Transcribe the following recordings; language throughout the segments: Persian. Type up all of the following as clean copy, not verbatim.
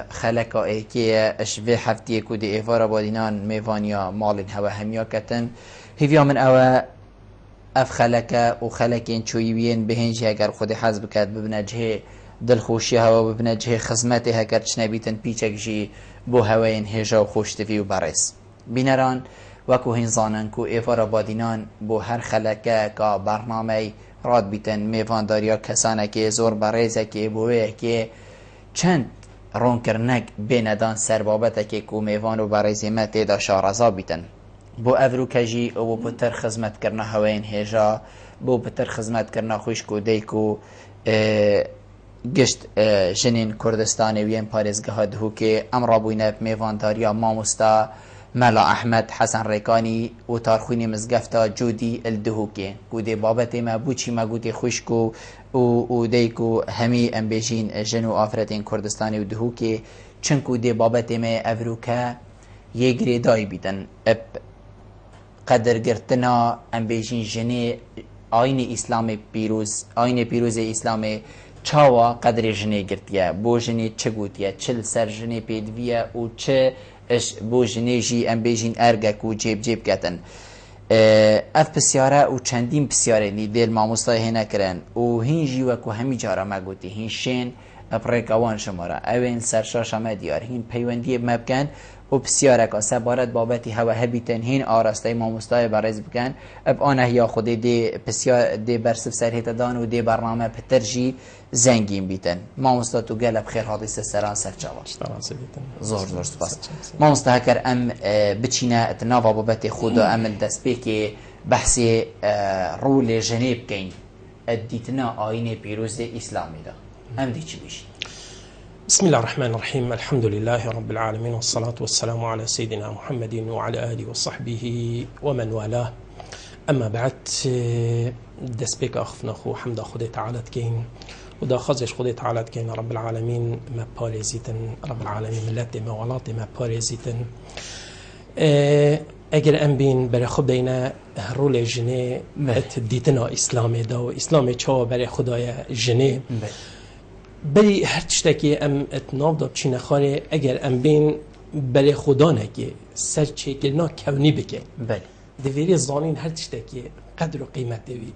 خلقه که اشوه هفته کود ایوارا بادینان میوانیا مالین هوا همیا کتن هیویا من اف خلقه و خلقین چویوین بهنجی اگر خود حزب کرد ببنه جه دلخوشی هوا ببنه جه خزمت هکر چنبیتن پیچک جی بو هواین هجا و خوشتوی و برس بینران وکو هنزانن کو ایوارا بادینان بو هر خلقه که برنامه راد بیتن میوانداریا کسانه که زور برزه که بوه که چند رون کرنک بیندان سربابت که کو میوان و برزی مت دا شارزا بیتن بو افرو کجی او بو تر خدمت کرنا هواین هجا بو تر خدمت کرنا خوش کو دیکو گشت جنین کردستان وین پارێزگەها دهوکێ ئەم ڕابووینە میێڤانداریە مامۆستا مەلا ئەحمەد حەسەن ڕێکانی و تارخوینی مزگەفتە جودی ئەلدهوکێ گودێ بابەتێمە بووچیمە گوتێ خوشک و دەیک و هەمی ئەمبێژین ژن و ئافرەتین کوردستانی و دهوکێ چنک و دێ بابەتێمە ئەڤروکە یەگرێدای بیدەن قەدرگرتنا ئەمبێژین ژنێ ئاینی ئیسلامی پیروز ئاینی پیروزی ئیسلامی چاوا قدر جنی گرتیه بو جنی چه گوتیه چل سر جنی پیدویه و چه بو جنی جی ام بیجین ارگک و جیب کتن اف پسیاره و چندین پسیاره نی دیل ماموستای هنه کرن و هین جی وکو همی جارا ما گوتی هین شین اپریکوان شماره اوین سرشاش همه دیار هین پیوندی مبکن و پسیاره که سبارت بابتی هوا هبیتن هین آراسته ماموستای برز بکن اب آنه یا خودی دی پسیار دی برسف سرهیت دان و دی برنامه پترجی زنگین بیتن ماموستا تو گل بخیر حادثه سران سرچاوا زور سپاس ماموستا هکر ام بچینه اتناوا بابت خدا ام دست بی که بحثی رول جنیب کن ادیتنا آین پیروز اسلامی دا ام دی چی بیشی بسم الله الرحمن الرحيم الحمد لله رب العالمين والصلاة والسلام على سيدنا محمد وعلى آله وصحبه ومن والاه أما بعد دست بك أخفنا خو حمد خود تعالى كين ودا خزش خود تعالى كين رب العالمين ما بارزيتن رب العالمين ملت ما ولات ما بارزيتن اگر ام بین برای خود دینا رول جنه دیتنا اسلامی دا و اسلامی چا برای خدای جنه بلی هر تشتکی ام اتناب دا بچینه خاره اگر ام بین بلی خدا نگه سر چه کلنا کونی بکن دویری زانین هر تشتکی قدر و قیمت دوی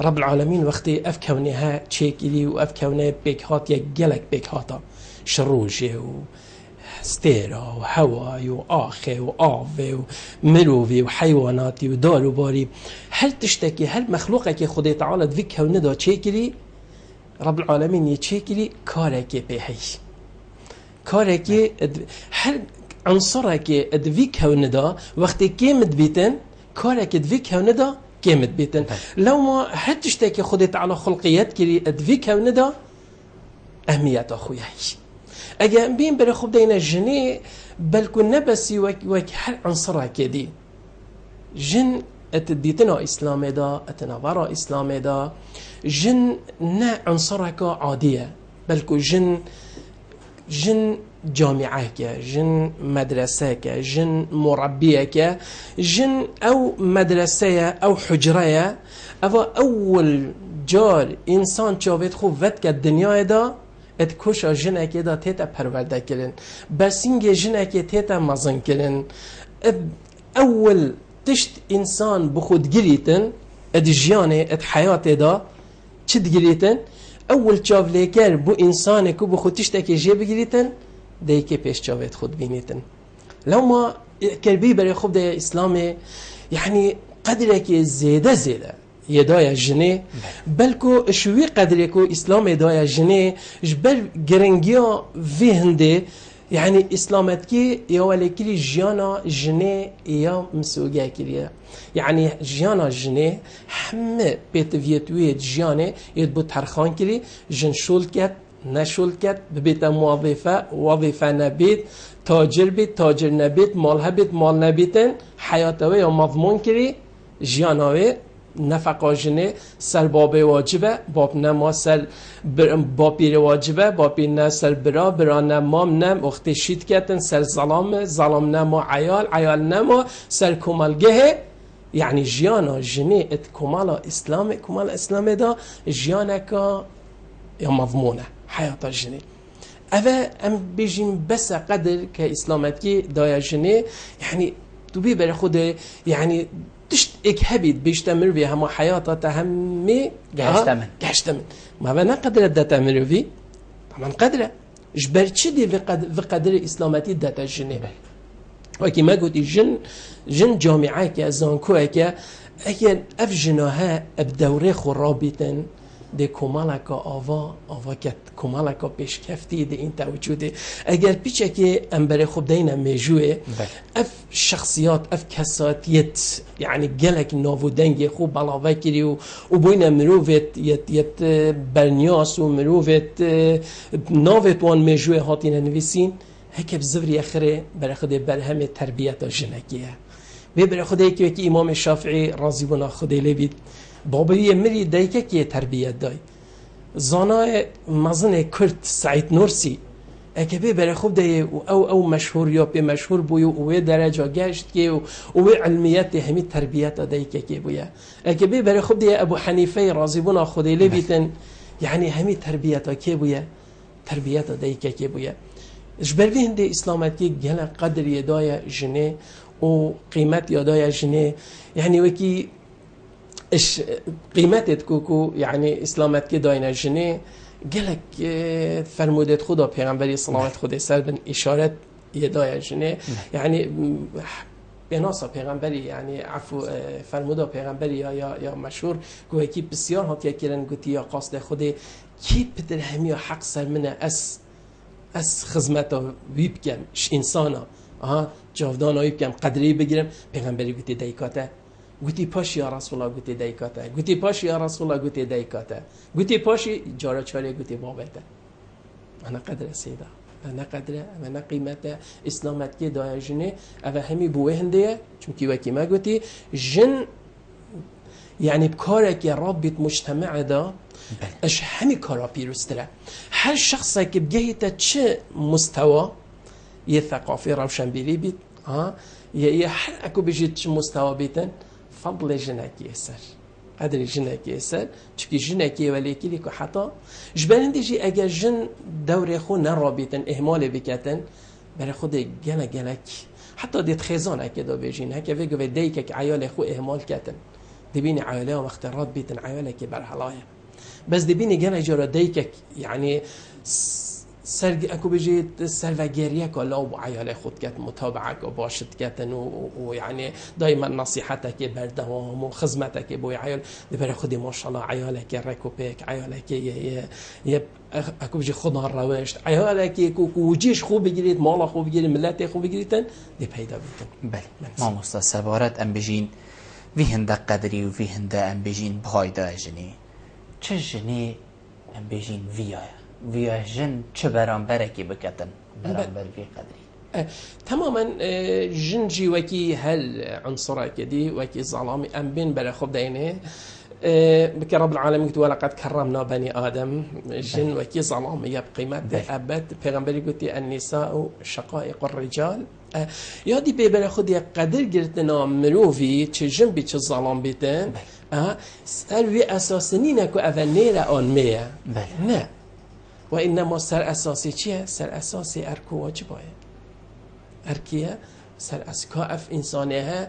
رب العالمین وقتی اف کونه ها چه کلی و اف کونه بکهات یک گلک بکهاتا شروجه و ستيرا وهواي وآخي وآفي ومروفي وحيواناتي ودار وباري هل تشتكي هل مخلوقك خدي تعالى دفكها وندى تشيكلي رب العالمين يتشيكلي كارك بيحي كارك هل عنصرك دفكها وندى وقت كيمت بيتن كارك دفكها وندى كيمت بيتن لو ما هل تشتكي خدي تعالى خلقيات كلي دفكها وندى أهمية أخويا اگر بین برای خوب دینا جنی بلکو نبسی وک هر عنصره کدی جن اتدیتنا اسلام دا اتناورا اسلام دا جن نه عنصره که عادیه بلکو جن جامعه که جن مدرسه که جن مربیه که جن او مدرسه او حجره او اول جار انسان چاوید خوب ود که دنیا دا ات کوشا جنه که دا تیتا پرورده کلن برسینگ جنه که تیتا مزن کلن اول تشت انسان بخود گریتن ات جیانه ات حیات دا چه گریتن اول چاولیکر بو انسانه که بخود تشتا که جه بگریتن ده که پیش چاوید خود بینیتن لو ما کربی برای خوب ده اسلام يعني قدره که زیده يدايا جني بلكو شوي قدركو اسلام يدايا جني جبل جرنجيا في هندي يعني اسلامتكي يا ولكلي جيانا جني يا مسوغا كليا يعني جيانا جني هم بيت فيتوي جياني يدبو ترخان كلي جن شولكت نشولكت ببيت وظيفه نبيت تاجر بيت تاجر نبيت مالها بيت مال نبيتن حياتوي يا مضمون كلي جياناوي نفقه جنه سر باب واجبه باب نما سر باب پیر واجبه باب پیر نه سر برا نمام نم اخت شید کتن سر ظلام نما عیال نما سر کمالگه يعني جيانا جنه ات كمال اسلام دا جيانا كا يا مضمونه حياة جنه اوه ام بيجين بس قدر كإسلامتكي دايا جني يعني تبي بري خود يعني تشت اك هبيد بيشتمر بها ما حياته تهمي قاشتمن ما بنا قدر داتا مروفي طبعا قدره جبر تشدي في قدر اسلامتي داتا جني وكي ما قلت جن جامعه كي زانكو كي اگر اف جناها بدوره خرابتن ده کمالکا آوا کت کمالکا پیشکفتی ده این توجوده اگر پیچه که امبر خوب دینه میجوه اف شخصیات اف کساتیت يعني جلك نوفو دنگي خوب بلاوه كري و بوين مروفت يت برنياس و مروفت نوفت وان ميجوه هاتين نويسين هيك بزفري اخره برخده برهم تربية جنكيه برخده كي امام الشافعي رضي الله عنه لبيت بابي مري دايكه كي تربية داي زانا مزن كرد سعيد نورسي اكبي بري خوب داي او مشهور يا بي مشهور بو و درجه گشت كي و علميات همي تربية دايكه كي بويا اكبي بري خوب داي ابو حنيفه رضي الله عنه لبيتن يعني همي تربية كي بويا تربية دايكه كي بويا جبر في هندي اسلامات كي جل قدر يدايا جني و قيمت يدايا جني يعني وكي ايش قيمتت كوكو يعني اسلامت كي داينا جني قالك فرمودت خدا پیغمبری صلوات خدا سر بن اشارت يدايا جني يعني بناصا پیغمبری يعني عفو فرمودا پیغمبری یا مشهور گوه کی بسیار هات یکرن گوتی یا قاصد خدا کی بدر همي حق سر منه اس خدمتا وی بکم انسانا جاودانا وی بکم قدری بگیرم پیغمبری گوتی دیکاته گوتی پاش یا رسول الله گوتی دیکاته گوتی پاش یا رسول الله گوتی دیکاته گوتی پاشی جارا چاله گوتی بابته انا قدر سیدا انا قدر انا قیمت اسلامت کی دای جنه او همي بو هنده چونکی وکی ما گوتی جن يعني بكارك يا رابط مجتمع ده اش همي كارا بيروستره هر شخص که بجهته چه مستوى يثقافي روشن بيري بيت يا هر اكو بيجي چه مستوى بيتن فضل جنكي يسر قدر جنكي يسر چونكي جنكي وليكي ليكو حتى جبرندي جي اگر جن دور خو نرابطن اهمال بكتن برای خود گلک حتی دید خزان اگه دا بجین هکه ویگو و دیگه که عیال خو اهمال کتن دبینی عیاله و اختراط بیتن عیاله که برحلایه بس دبینی گل اجاره دیگه يعني سرگ اكو بيجي سلفجيريا كلا وعيال خود كات متابعه وباشت كاتن ويعني دائما نصيحتك بردوام وخدمتك بو عيال دبر خدي ما شاء الله عيالك ركوبك عيالك ي اكو بيجي خضار روشت عيالك وجيش خوب بگیرید مال خوب بگیرید ملت خوب بگیریدن دی پیدا بیتن بله ما مستر سبارت ام بجین وی هنده قدری و وی هنده ام بجین پایدا جنی چه جنی ام بجین ویا جن چه برانبرکی بکتن برانبر وی قدری تماما جن جي وكي هل عنصرك دي وكي ظلامي ام بين بلا خب دينه بك رب العالمين قلت ولقد كرمنا بني ادم جن وكي ظلامي بقيمه ابد پیغمبري قلت النساء شقائق الرجال يا دي بلا خد قدر قلتنا مروفي چه جن بي چه ظلام بيتن سر وي اساسنين كو اولنيره اون ميه نه وانما سر اساسي چيه سر اساسي اركو واجبه ارکیه سر از کاف انسانه ها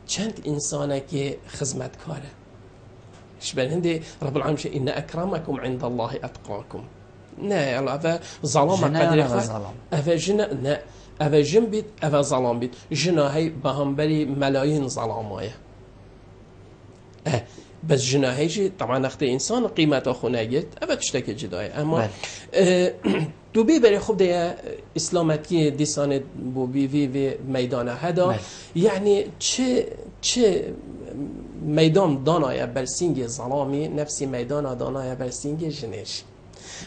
چند انسانه که خدمتکاره شبهنده رب العالمین ان اکرمکم عند الله اتقاکم نه الله ظلام قدر خود جنا نه اف جن بيت اف ظلام بيت جنا هي بهمبري ملايين ظلامايه بس جنا هيجي طبعا اخت انسان قيمته خناجت اف تشتكي جداي اما تو بی برای خوب ده اسلامتی دیسان بو بی وی میدان هدا یعنی چه میدان دانای برسینگ ظلامی نفسی میدان دانای برسینگ جنش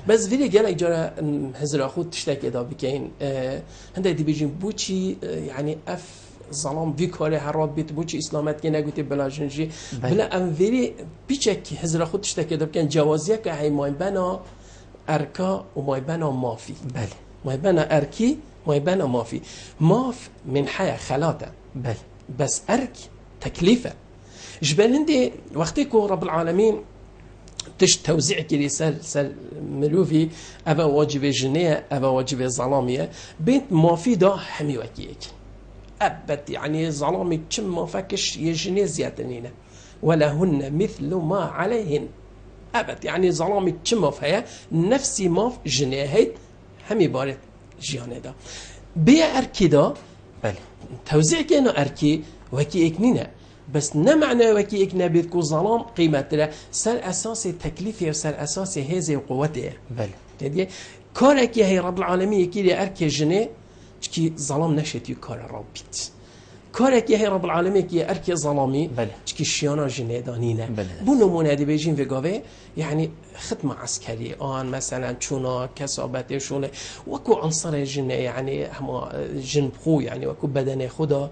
بس ویلی گل اجاره هزار خود تشتک ادا بکین هنده دی بیجیم بو چی یعنی اف ظلام وی کاره هراب بیت بو چی اسلامت که نگوتی بلا جنجی بلا ام ویلی بیچک هزار خود تشتک ادا بکن جوازیه که هیمان بنا اركا وما يبنى مافي بل ما يبنى اركي ما يبنى مافي ماف من حياة خلاته بل بس ارك تكليفه جبال عندي وقتكو رب العالمين تش توزيع كري سر مروفي أبا واجب جنية أبا واجب ظلامية بنت ما في دا همي وكيك أبت يعني ظلامي كم ما فكش يجني زيادنينا ولهن مثل ما عليهن أبت يعني ظلامي كم ما فيها نفسي ما في جنيه هيد همي بارد جيانه دا بيا أركي دا بله توزيع كأنه أركي وكي إكنينا بس نمعنى وكي إكنا بيدكو ظلام قيمة له سر أساس تكليفه وسر أساس هذه وقوته بله تدي كارك هي رب العالمين كي أركي جنيه كي ظلام نشتي كار ربيت كارك هي رب العالمين كي أركي ظلامي بله كي شيانا جنيه دانينا بله بنمونه دي بيجين في قوي يعني خدمة عسكري مثلا شونا كسابته شغله وكو عنصر جن يعني هم جن بخو يعني وكو بدن خدا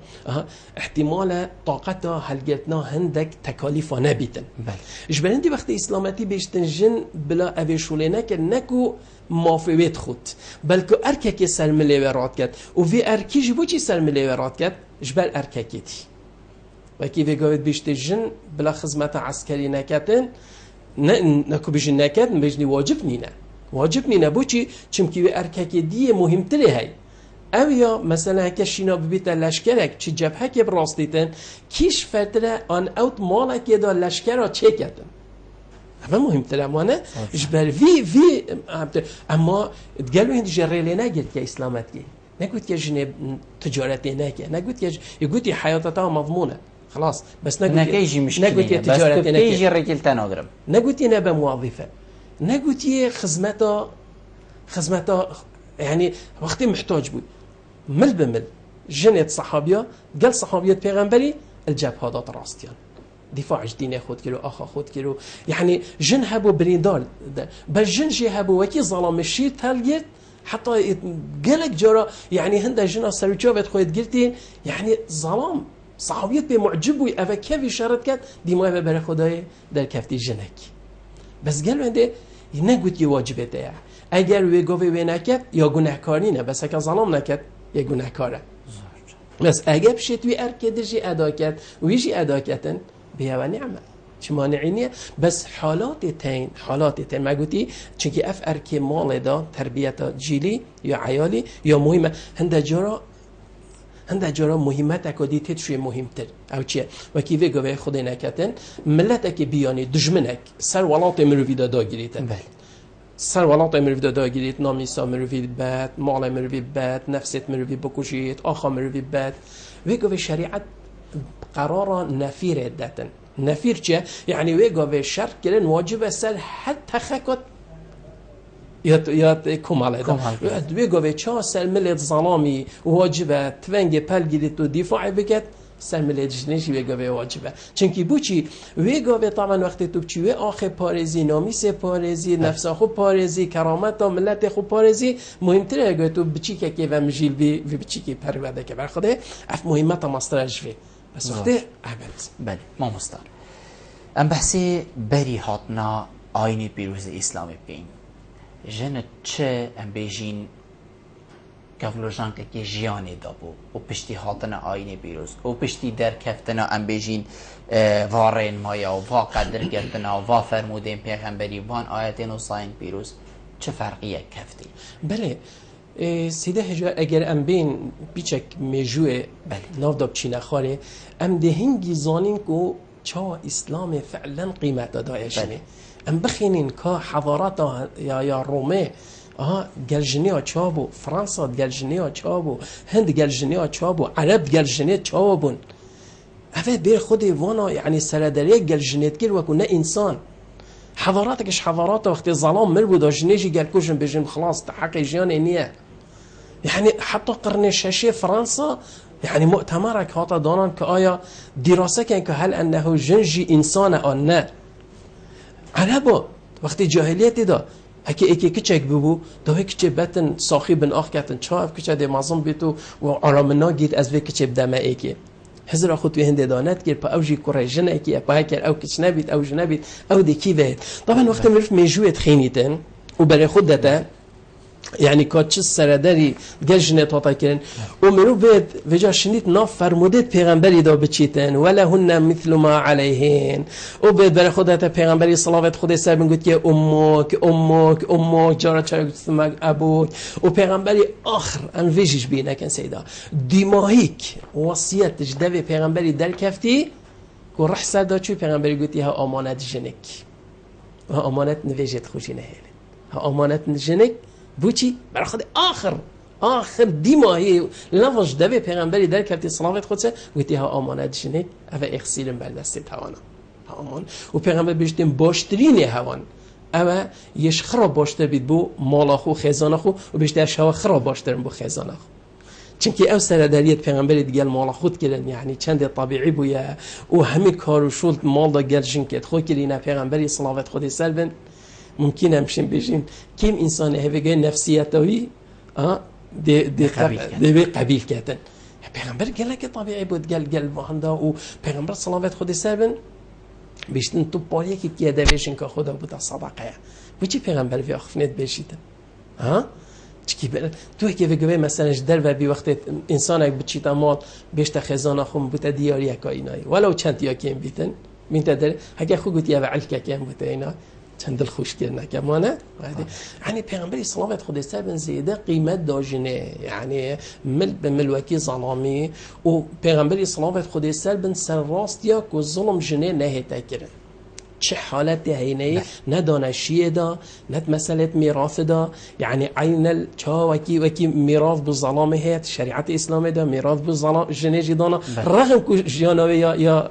احتمال طاقته هلقتنا هندك تكاليف نبيتن بله جبرندي وقت اسلامتي بيشتن جن بلا ابي شغله نكو مافویت خود بلکه ارککی سرمله ورات کرد و وی ارکیش بو چی سرمله ورات کرد جبل ارککی دی و کی وی گوید بیشتر جن بلا خدمت عسکری نکردن نکو بیشتر نکرد بیشتر واجب نینه بو چی چمکی وی ارککی دی مهمتره هی او یا مثلا هکه شینا ببیت لشکرک چی جبهه که براستیتن کیش فتره آن اوت مالک دا لشکر را چه کردن اما مهمتر امانه جبر وی اما تقالوا هند جريلي ناقل كإسلامتي نقول كجن تجارتي ناقل نقول يقول حياتها مضمونة خلاص بس نقول نكيجي مشكلة نقول تجارتي ناقل تيجي الرجل تناقرب نقول نبى موظفة نقول خدمتها يعني وقتي محتاج بوي مل بمل جنت صحابية قال صحابية پیغمبري الجبهة دات راستيان دفاع دين خود كيلو أخا خود كيلو يعني جن هبو بريدال بس جن جي هبو وكي ظلام الشيء تلقيت حتى قالك جرا يعني هندا جنا سرجوبت خويت قلتين يعني ظلام صحابيت بمعجبوي أفا كيف إشارت كات دي ما ببر خداي در كفتي جنك بس قالوا عنده نقول واجبته اگر وی گوی وی نکرد یا گناهکاری نه بس اگه ظلام نکرد یا گناهکاره بس اگه بشت وی ارکدشی ادا کرد ویشی ادا کردن بیا و نعمه چه مانعی نیه بس حالات تین ما گویی چونکه اف ارکی مال دا تربیت جیلی یا عیالی یا مهمه هنده جارا مهمت اکادی تید شوی مهمتر او چیه وکی وی گوی خودی نکردن ملت اکی بیانی دجمنک سر ولات مروی دا گیریتن سر ولات مروی دا گیرید نامیسا مروی بد مال مروی بد نفست مروی بکشید آخا مروی بد وی گوی شریعت قرار نفیر داتن نفیر چیه؟ یعنی وی گوی شرط کردن واجب سر حتی خکت یا کماله دا وی گوی چه سر ملت ظلامی واجبه تونگ پل گیرید و دفاع بکد سر ملت جنشی وی گوی واجبه چونکی بوچی وی گوی طبعا وقتی تو بچی وی آخه پارزی نامیس پارزی نفس خوب پارزی کرامت تا ملت خوب پارزی مهمتره گوی تو بچی که و مجیل بی بچی که پرورده که برخوده اف مهمت مسترج وی بس وقتی عبد بله ما مستر ام بحثی بری هاتنا آینی پیروز اسلامی بگین جن چه ام بیجین کافلوجان که جیانی دابو و پشتی هاتنا آینی پیروز و پشتی در کفتنا ام بیجین وارین مایا و وا قدر گرتنا و وا فرمودین پیغمبری وان آیتین و ساین پیروز چه فرقیه کفتی؟ بله سیده هجا اگر ام بین بیچک میجوه ناف داب چی نخواره ام ده هنگی زانین که چا اسلام فعلا قیمت دادایشنه ام بخینین که حضارت یا رومه گلجنیا چابو فرانسا گلجنیا چابو هند گلجنیا چابو عرب گلجنیا چابون اوه بیر خود وانا یعنی سردریه گلجنیت کر وکو نه انسان حضاراتكش حضارات وقت ظلام مر بود جنيجي قال كوجن بجن خلاص تحقق جيان نيه يعني حتى قرن الشاشة فرنسا يعني مؤتمرك هاتا دانان كآيا دراسة كان كهل أنه جنجي إنسان أو نا عربا وقت جاهلية دا هكي ايكي كچك ببو دا هيك كچه باتن ساخي بن آخ كاتن چاف كچه دي مازم بيتو و عرامنا جيت از في كچه بدما ايكي هزر خود وی هنده دانت کرد پا اوجی کره جنه کی پا هکر او کچ نبید او جنبید او دی کی وید طبعا وقت مرف میجویت خینیتن و برای خود داده يعني كاتش سرداري جنة تطاكرن ومنو بيت وجا شنيت ناف فرمودت پیغمبری دا بچیتن ولا هن مثل ما عليهن وبيت برای خودت پیغمبری صلوات خود سر بگوید که امك جارا چرا گفتم ابوك و پیغمبری آخر ان ویجش بینه کن سیدا دیماهیک وصیت جدوی پیغمبری در کفتی و رح سردا چوی پیغمبری گویی ها امانت جنک ها امانت نویجت خوشی نهیل ها امانت جنک بوچی برای خود آخر دیماهی لفظ دبی پیغمبری در کفتی صلوات خودسه گویی ها امانت جنک اوه اخسیلن بر دست توانا ها امان و پیغمبر بیشتیم باشترین هوان اوه یش خراب باشتر بید بو مالاخو خزانخو و بیشتر شوا خراب باشترن بو خزانخو چونکه او سرداریت پیغمبری دیگه مال خود کردن یعنی چند طبیعی بویا و همه کار و شغل مال دا گرجن کرد خود کردن پیغمبری صلوات خودی سر بن ممکن همشین بشین کم انسان هفگاه نفسیتاوی دی قبیل کردن پیغمبر گله که طبیعی بود گل باندا و پیغمبر صلوات خودی سر بن بیشتن تو پاریه که کیه دویشن که خدا بود صدقه بچی پیغمبر وی آخفنیت بشیدن چکی بله تو که بگوی مثلا در و بی وقت انسان اگه بچیت مال بیشتر خزانه خون بوده دیاری اکاینایی ولو چند یا کیم بیتن من تدر اگه خو گویی و علکه کیم بوده اینا چند دل خوش کردن کمانه یعنی پیغمبری صلوات خود سر بن زیده قیمت داشنه یعنی مل به ملوکی ظلامی و پیغمبری صلوات خود سر بن سر راست یا که ظلم جنه نهیته کرد چه حالتی هینه نه دانشیه دا نه مسئله میراث دا یعنی عین چا وکی میراث به ظلام هست شریعت اسلامی دا میراث به ظلام جنجی دانا رغم که جانوی یا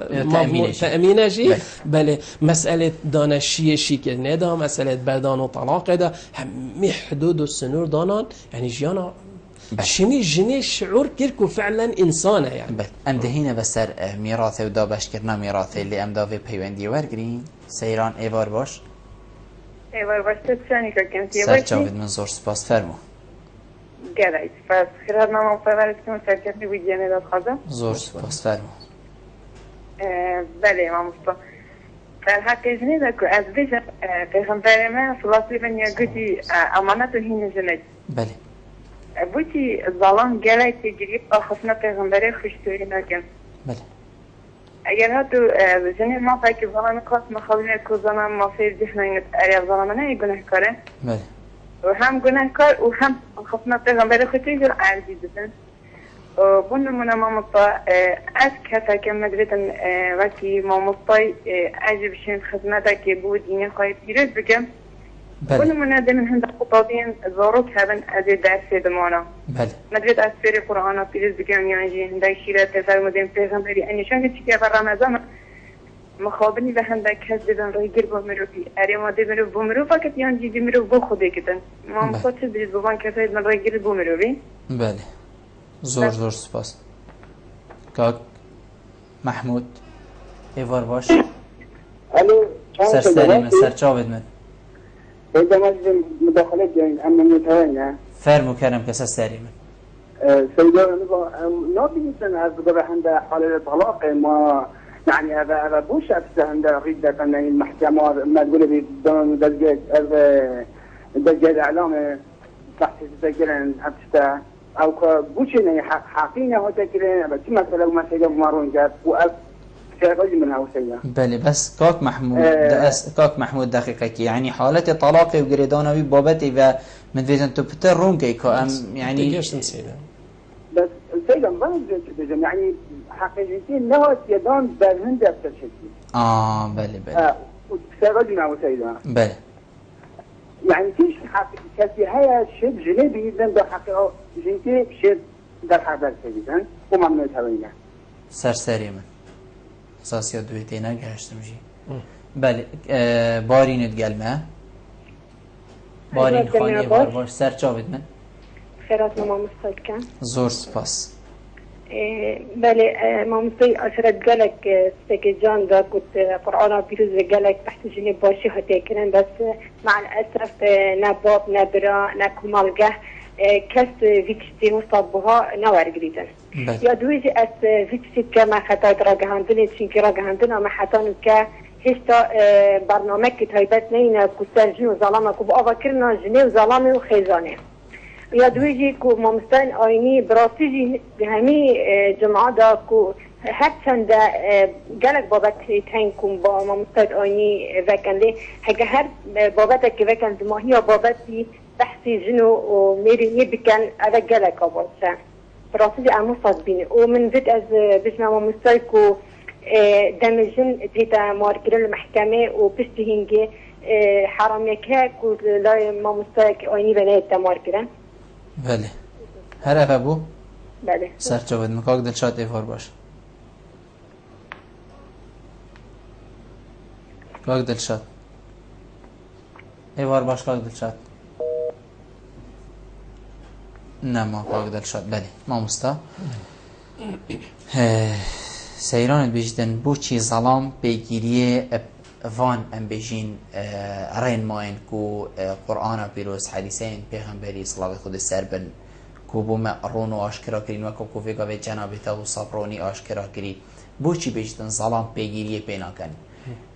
تأمینه جی بله مسئله دانشیه شیکل ندا مسئله بردان و طلاق دا همه حدود و سنور دانان یعنی جانا شمی جنی شعور کرد که فعلا انسانه یعنی ام دهینه بسر میراث و دابش کرنا میراثی اللي ام داوی پیوندی ورگرین سیران ایوار باش تسانی که کنتی سر چاوید من زور سپاس فرمو گلایت پس خیرات نام فورد کنم سرکتی ویدیانه داد خواهم زور سپاس فرمو بله امام مصطفى در حق جنی دا که از بیشم پیغمبر من صلاتی بن یا گوتی امانت و هین جنید بله بوتی ظلام گلایت گریب آخفنا پیغمبر خوشتوری نکن بله اگر ها تو جنی ما فکر ظلام کاس مخابینه که ظلام ما فیر جهنانگت اریا ظلامه نه گناه کاره بله و هم گناه کار و هم آخفنا پیغمبر خوشتوری جل عرضی دادن بون من مامطا از کتا که مدرتن وکی مامطای عجب شین خدمتا که بود اینه خواهی پیرز بگم بون من دمن هند خطابین زاروک هبن از درس دمانا مدرت از فیر قرآن پیرز بگم یعنی هنده شیرت فرمودیم پیغمبری انیشان که چیکه بر رمضان مخابنی و هنده کس دیدن رای گیر با مروفی اری ما دی مروف با مروف اکت یان جیدی مروف با خوده کتن مامطا چه دید بابان کساید من رای گیر با مروفی بله زور سپاس کاک محمود ایوار باش الو سرسری سر چاوید من بودم مداخله جاین اما متوانه فرمو کردم که سرسری من سيدنا نابيسن از عند حالة طلاق ما يعني هذا بوش عند غيدة أن المحكمة ما تقول بدون دجاج إعلام تحت تذكرن حتى أو بوش يعني حقيقة هو تذكرن بس مثلا ما سيجاب مارون جاب وأب شيء منها وسيا بله بس كاك محمود كاك محمود دقيقة يعني حالة طلاق وجريدانوي بابتي و مدويزن تو بتر رونكي كأم يعني بس سيدا ما نجد يعني حقيقتين نهات يدان برهند أكثر شيء بله سيرجنا وسيدا بله يعني فيش كثير هي شيء جنبي جدا ده حقيقة جنتي شيء در حضر سيدا وما من الهوية سرسري من اساسيات دويتينا گشتم جي بله بارين تقلمه بارين خاني بار باش سر چاوید من خيرات ماما مستقيم زور سپاس بله مامتي أشرت قالك سكجان دا كنت قرآن بيروز قالك تحت جنب باشي هتاكرن بس مع الأسف نباب نبرا نكمالجه كست فيتشتي مصابها نوار جديدا يا دويجي أس فيتشتي كما خطأت راجعندني تشينكي راجعندنا ما حتى ك هشتا برنامج كتايبات نينا كسر جنو ظلامك وبقى كرنا جنو ظلامي وخيزاني یا دویجی کو مامستان آینی براستی همه جمعه دا کو هر چند گلک بابت تین کن با مامستان آینی وکنده هگه هر بابت که وکند ماهی یا بابتی بحثی جنو و میرینی بکن اوه گلک آبادشن براستی اموستاد بینه و من زد از بجمع مامستان کو دمجن تیتا مارکرن المحکمه و پشتی هنگه حرامیه که لای مامستان آینی بنای تمار کرن. بله هر افه بو؟ بله سر جاود مکاک دلشاد ایوار باش کاک دلشاد ایوار باش کاک دلشاد نه ما کاک دلشاد بله ما مستا سیران بیشتن بو چی ظلام بگیریه وان ام بيجين رين ماين كو قرآن بيروز حديثين پیغمبري صلوات خود سربن كو بوما رونو آشکرا کرین و كو فيگا به جنابتا و صبروني آشکرا کری بوچی بیشتن ظلام پیگیری پینا کن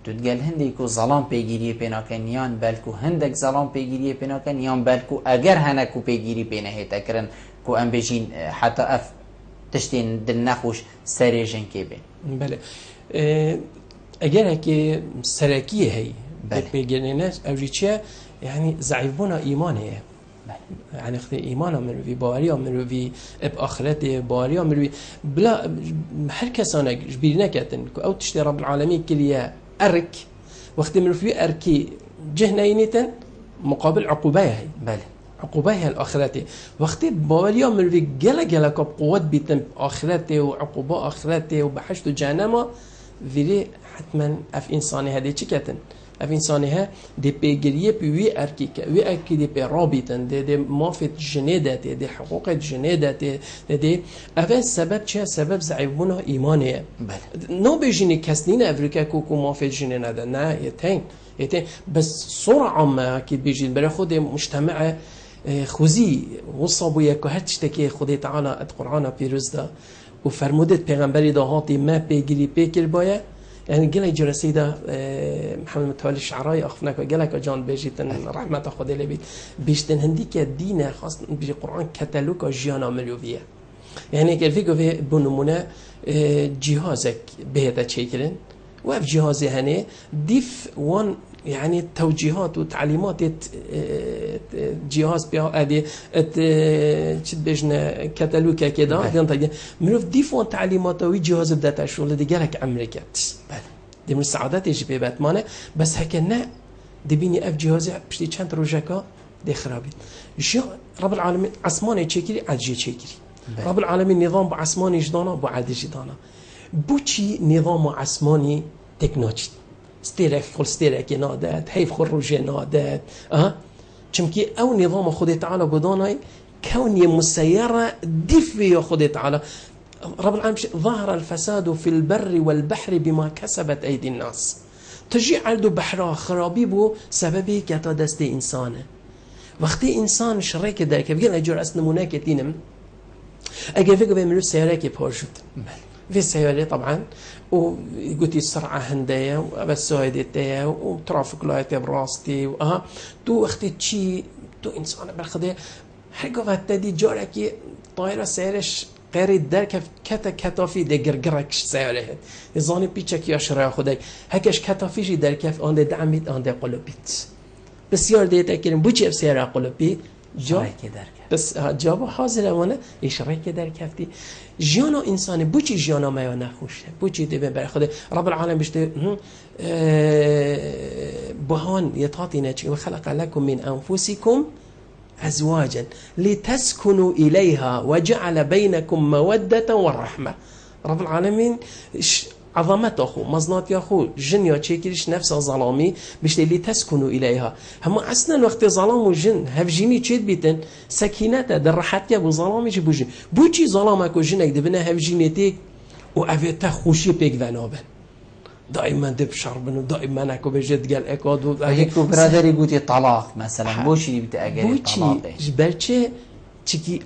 تو تقال هندي كو ظلام پیگیری پینا کن یان بلکو هندك ظلام پیگیری پینا کن یان بلکو اگر هنه كو پیگیری پینا هیتا کرن كو ام بيجين حتى اف تشتين دل نخوش سريجن كي بين بله اگر که سرکیه هی بگیرنش اولی چه یعنی ضعیفونا ایمانه یعنی خود ایمان مروی باوری مروی اب آخرت باوری مروی بلا هر کسانه بیری نکردن که او تشتی رب العالمین کلیه ارک وقتی مروی ارکی جهنینیتن مقابل عقوبه هی بله عقوبه هي الآخرته وقتی باوری مروی گله کب قوت بیتن آخرته و عقوبه آخرته و بحشت و جهنم ولی حتما اف انسانی هده چی کتن؟ اف انسانی ها دی پیگریه پی وی ارکی که وی ارکی دی پی رابطن دی مافت جنه داته دی حقوق جنه داته دی اول سبب چه؟ سبب ضعیفونه ایمانیه نو بجینی کس نین افریقا کو مافت جنه نده نه یتین بس صورة عامة که بيجي برای خود مجتمع خوزی وصابویه که هر تشتکی خود تعالی ات قرآن پیروز ده و فرمودت پیغمبری ده هاتی ما پیگیری پیکر باید يعني قال جرى سيدة محمد متولي الشعراي أخفناك وقال لك جان بيجيتن رحمة خود اللي بيت بيجتن هنديك الدين خاص بيجي قرآن كتالوج جيانا مليوفية يعني كيف في بنمونا جهازك بهذا شكل وف جهاز هني ديف وان يعني توجيهات وتعليمات جهاز بها هذه شد بيجنا كتالوجا كده يعني مروف ديف وان تعليمات وجهاز بدأت الشغل دي جالك أمريكات دي من السعادات يجي بيبات مانه بس هكذا دي بيني اف جهازي بشتي چند روجاكا دي خرابي شو رب العالمين عثماني تشكري عادي تشكري رب العالمين نظام بعثماني جدانا بعادي جدانا بوشي نظام عثماني تكنولوجي ستيرك خل ستيرك نادات حيف خل روجي نادات چمكي او نظام خود تعالى بداناي كوني مسيرة دفي خود تعالى رب العالمين ظهر الفساد في البر والبحر بما كسبت أيدي الناس تجي عردو بحرا خرابي بو سببي كتا دست إنسانه وقتی انسان شريك دارك بقول أجور أسنمونه كتينم أجي فيكو بيعملوا سيارة كي بارشوت في سيارة طبعا وقلتي السرعة هندية وبس هايدتها وترافيك لايت براستي تو اختي تشي تو إنسان بالخدي حاجة وقتدي جاركي طائرة سيارش غير درك كتافي ده گرگرکش سیاره نزانی پیچکی اشرای خودک هکش کتافیشی درکف آن ده دعمید آن ده قلبیت بسیار دیتا کریم بوچی سیاره قلبی جا بس جواب حاضر امانه اشاره که درکفتی جیانا انسانی بوچی جیانا میا نخوشه بوچی ده بر خود رب العالم بشته بهان يتعطينا وخلق لكم من انفسكم أزواجا لتسكنوا إليها وجعل بينكم مودة ورحمة رب العالمين عظمته أخو مزنات يا أخو جن يا تشيكيش نفس ظلامي بيش لتسكنوا إليها هم أصلا وقت ظلام وجن هفجيني تشيد بيتن سكينته در راحتك أبو ظلامي جي بوجن بوجي ظلامك وجنك دبنا هفجينيتك وأبيته خوشي بيك ذنابن دائما دب شربن ودائما اكو بجد قال اكو هيك برادري قلتي طلاق مثلا بوشي بتاجل الطلاق بوشي برشي چکی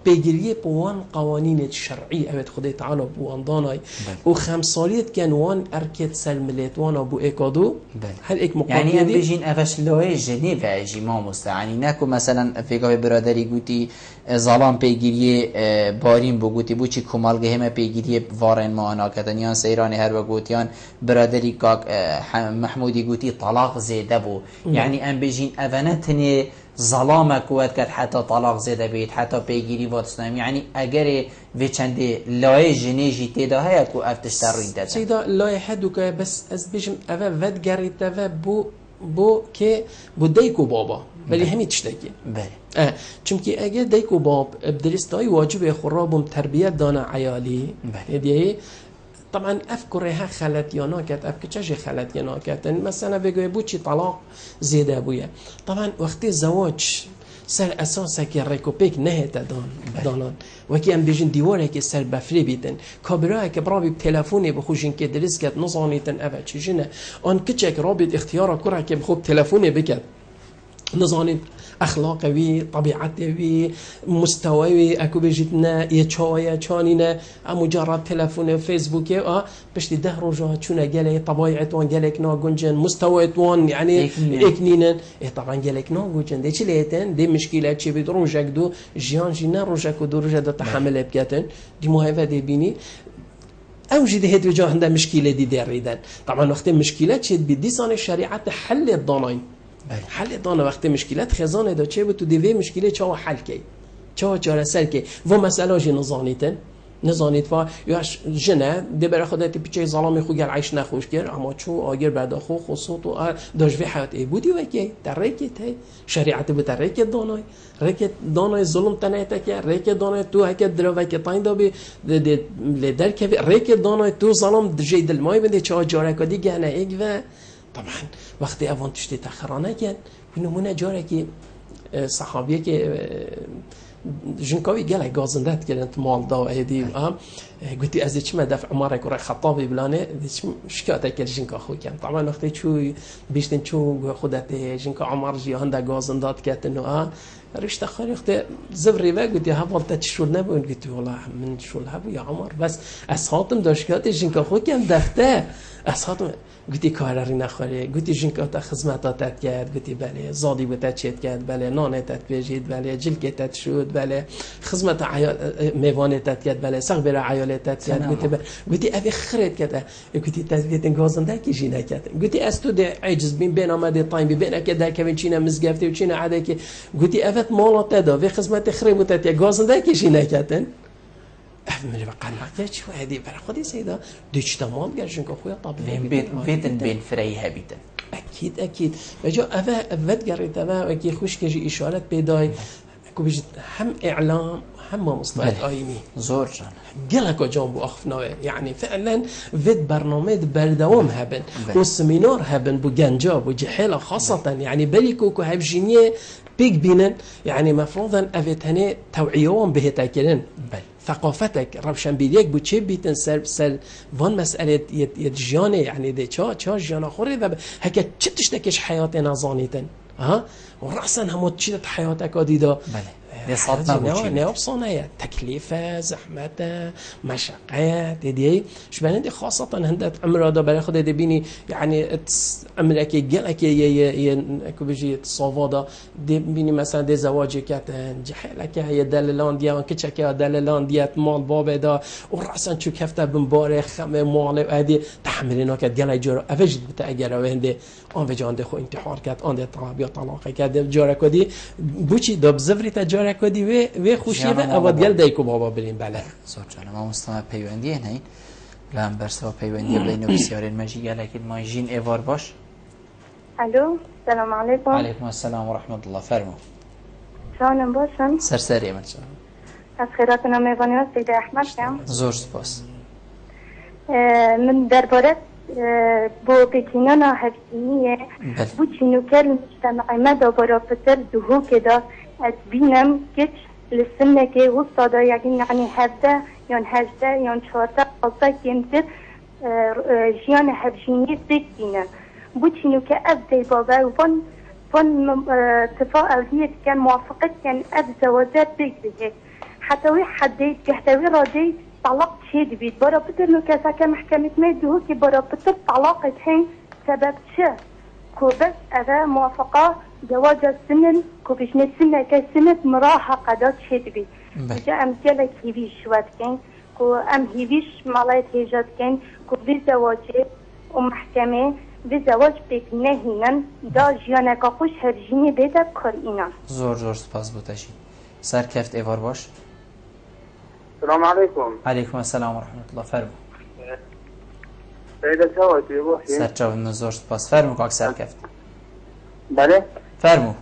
پیگیری بوان قوانین شرعی اوید خدای تعالی بوان دانای و خمسالیت کن وان ارکت سلملیت وان ابو اکادو هر ایک مقابلی يعني بيجين افش لوي جنيف اجي ما مستعني نكو مثلا فيغا برادري قوتي ظلام بيگيري بارين بو قوتي بوچي كمالگه هم بيگيري وارن ما انا كتنيان سيراني هر وقوتيان برادري كاك محمودي قوتي طلاق زيده بو يعني ام بيجين افنتني ظلامك وقت حتى طلاق زيده بيت حتى بيگيري واتسنام يعني اگر في چنده لای جنیجی تیدا هیا کو افتش ترین داده سیدا لای حدو که بس از بیشم اوه ود گرید اوه بو که بو دیکو بابا ولی همی تشتکی بله چونکه اگه دیکو باب بدرستای واجب خرابم تربیت دانه عیالی دیگه طبعا افکرها خلطیانا کرد افکرچه خلطیانا کرد مثلا بگوی بو چی طلاق زیده بویه طبعا وقتی زواج سر اساسه که ریکوپیک نهت دانان وکی ام بیجن دیواره که سر بفری بیتن کابراه که برابی تلفونی بخوشین که درست کت نزانیتن اوه چیجنه آن کچک رابط اختیارا کرا که بخوب تلفونی بکت نزانیت اخلاقی طبیعتی مستوی اکو بجیتنا یه چای چانینه مجرد تلفن فیسبوکی بشتی 10 روزا چونه گله طبیعتوان گلک ناگنجن مستویتوان یعنی اکنینن طبعا گلک ناگنجن دی چی لیتن دی مشکله چی بید روزک دو جیان جینا روزک دو روزا دا تحمل بکتن دی مهمه دی بینی او جدي هيد وجه عنده مشكله دي داريدن طبعا وقت مشكله چه بدي سان الشريعه حل الضناين حل دانه وقتی مشکلات خزانه دا چه بود تو دیوی مشکلی چه حل کی چه چاره سر کی و مسئله جی نزانیت فا یاش جنه دی برای خودت پیچه ظلامی خو گل عیش نخوش کرد اما چو آگر بعد خو خصوص و داش حیات ای بودی و کی ترکت شریعت به ترکت دانای رکت دانای ظلم تنیت کی رکت دانای تو هک درو کی تاین دا به لدر کی رکت دانای تو ظلم دجی دل مای بده چه جاره کدی گنه ایک و طبعا وقتی اوان تشتی تخرانه کن نمونه جاره که صحابیه که جنکاوی گله گازندت کردن مال دا و ایدی گویی از چی مدفع عمره کره خطابی بلانه شکایت کرد جنکا خو کن طبعا وقتی چو بیشتن چو خودت جنکا عمر جی هنده گازندت کردن و رشته خاری وقتی زبری و گویی هوا تا چشول نبود گویی والله من شول هبو یا عمر بس اسهاتم داشکات جنکا خو کن دفته اسهاتم گویی کاری نخوری گویی جنکات خدمتات کرد گویی بله زادی بوده چیت کرد بله نانت بجید بله جلکت شد بله خدمت میوانت کرد بله سگ بر عیالت کرد گویی اوی خرید کرد گویی تزویت گازنده کی جینا کرد گویی از تو ده عجز بین آمده تایم بین که در کوین چینه مزگفته و چینه عاده که گویی اوت مالات دا و خدمت خرید کرد گازنده کی جینا کردن من بقناعته چه هدی برای خودی سیدا دیچ تمام گرشن که خویا طبیعی بيتن بين فريها بيتن اكيد وجا افد گرید و کی خوش کجی اشارت پیدای کو بجد هم اعلام هم مصطلح آینی زور جان گلک جنب اخفناه يعني فعلا فيد برنامج بردوام هبن والسمينار هبن بجنجا وجحيلة خاصة يعني بليكو هبجينيه بيك بينن يعني مفروضا افيتهني توعيهم به تاكلن ثقافتك روشن بیدیک بود چه بیتن سر وان مسئله جیانه يعني ده چه جیانا خوره و هکه چه تشتکش حیات نزانیتن و رأسا همو چیت حیاتک دیدا بله نه صناعه تکلیف زحمت مشقت دیگه شبانه خاصه هندت عمره دا برای خود ببینی یعنی عمره که گله که یه کوبیجی صوادا ببینی مثلا ده زواج کردن جهله که یه دللاندیا که چکه دللاندیت مال باب دا و رأسا چو کفته بمباره خم مال ادی تحمل نکرد گله جرا اوج بوده اگر ونده آن وجانده خو انتحار کرد آن طلب یا طلاق کرد جاره کدی بوچی دب زفری تجاره کدی و خوشی و اول گل دیکو بابا بریم بله زور جان ما مستمع پیوندی هنین لام برسا پیوندی بین بسیار ماجی گله که ما جین ایوار باش الو سلام علیکم علیکم السلام و رحمت الله فرمو شلونم باشن سرسری من شما از خیراتنا میوانی هست سید احمد کم زور سپاس من درباره با بکنانا هفتینیه بو چینو کل مجتمعی مدا برا پتر دوهو که دا از بینم کچ لسنه که وسطا یعنی 17 یا 18 یا 14 قصه کمتر جیان هفجینی سکتینه بو چینو که از دی بابا وان فن اتفاق أولية كان موافقة كان أب زواجات بيجي حتى وي حديت كهتوي راجي طلق شيد بيت برا بتر كذا كمحكمة ميدو كي برا بتر طلاق هين سبب شا كو بس أذا موافقة زواج السنن كو بيشني السنة كسنة مراحة قدات شيد بيت جاء أم جلك هيفيش شوات كين كو أم هيفيش مالات هيجات كين كو بزواجي ومحكمة بزواج بيك نهينا دا جيانا كاقوش هرجيني بيتا كارينا زور سپاس بوتشی سرکفت ایوار باش. السلام عليكم. عليكم السلام ورحمة الله. فرمو. سيدة سواتي بوحي. سرچاو من زور سپاس. فرمو كاك سرکفت. بله. فرمو.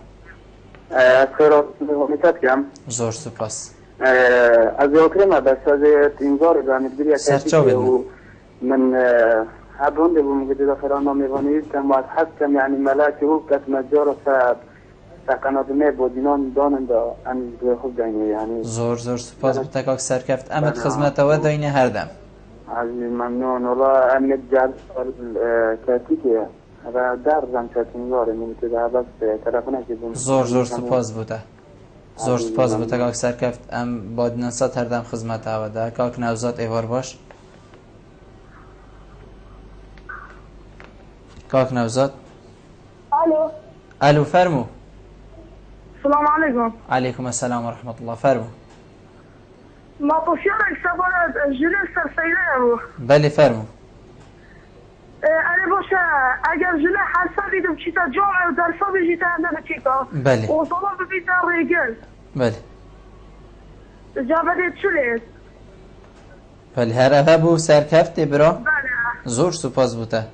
خيرات مهمتات كم. زور سپاس. از اوکرما بس از انگار دانید بری سرچاو من هبون ده بمجد داخل آنها میوانید که ما حکم یعنی ملاکی او کت مجار سکنات می بودینان دانند ان خوب دینه یعنی زور سپاس بوده کاک سرکفت. امت خدمت و داینه هر دم. عزیز ممنون والله امت جل کتی که و در زمچت انگاره میمونه ده بس تلفنه که زور سپاس بوده. زور سپاس بوده کاک سرکفت. ام با دنسات هر دم خدمت و ده. کاک نوزاد ایوار باش. کاک نوزاد. الو فرمو. السلام عليكم. عليكم السلام ورحمة الله. فرمو. ما طفيرك سبارة جلس سرسيلة بله فرمو. أنا باشا أجر جلس حرسا بيدم چيتا جامعة ودرسا بيجيتا عندنا چيتا بله. وصلا ببيتا ريجل بله. جابدت شليت. بله هر افا سرکفت برا. بله. زور سپاس بوده.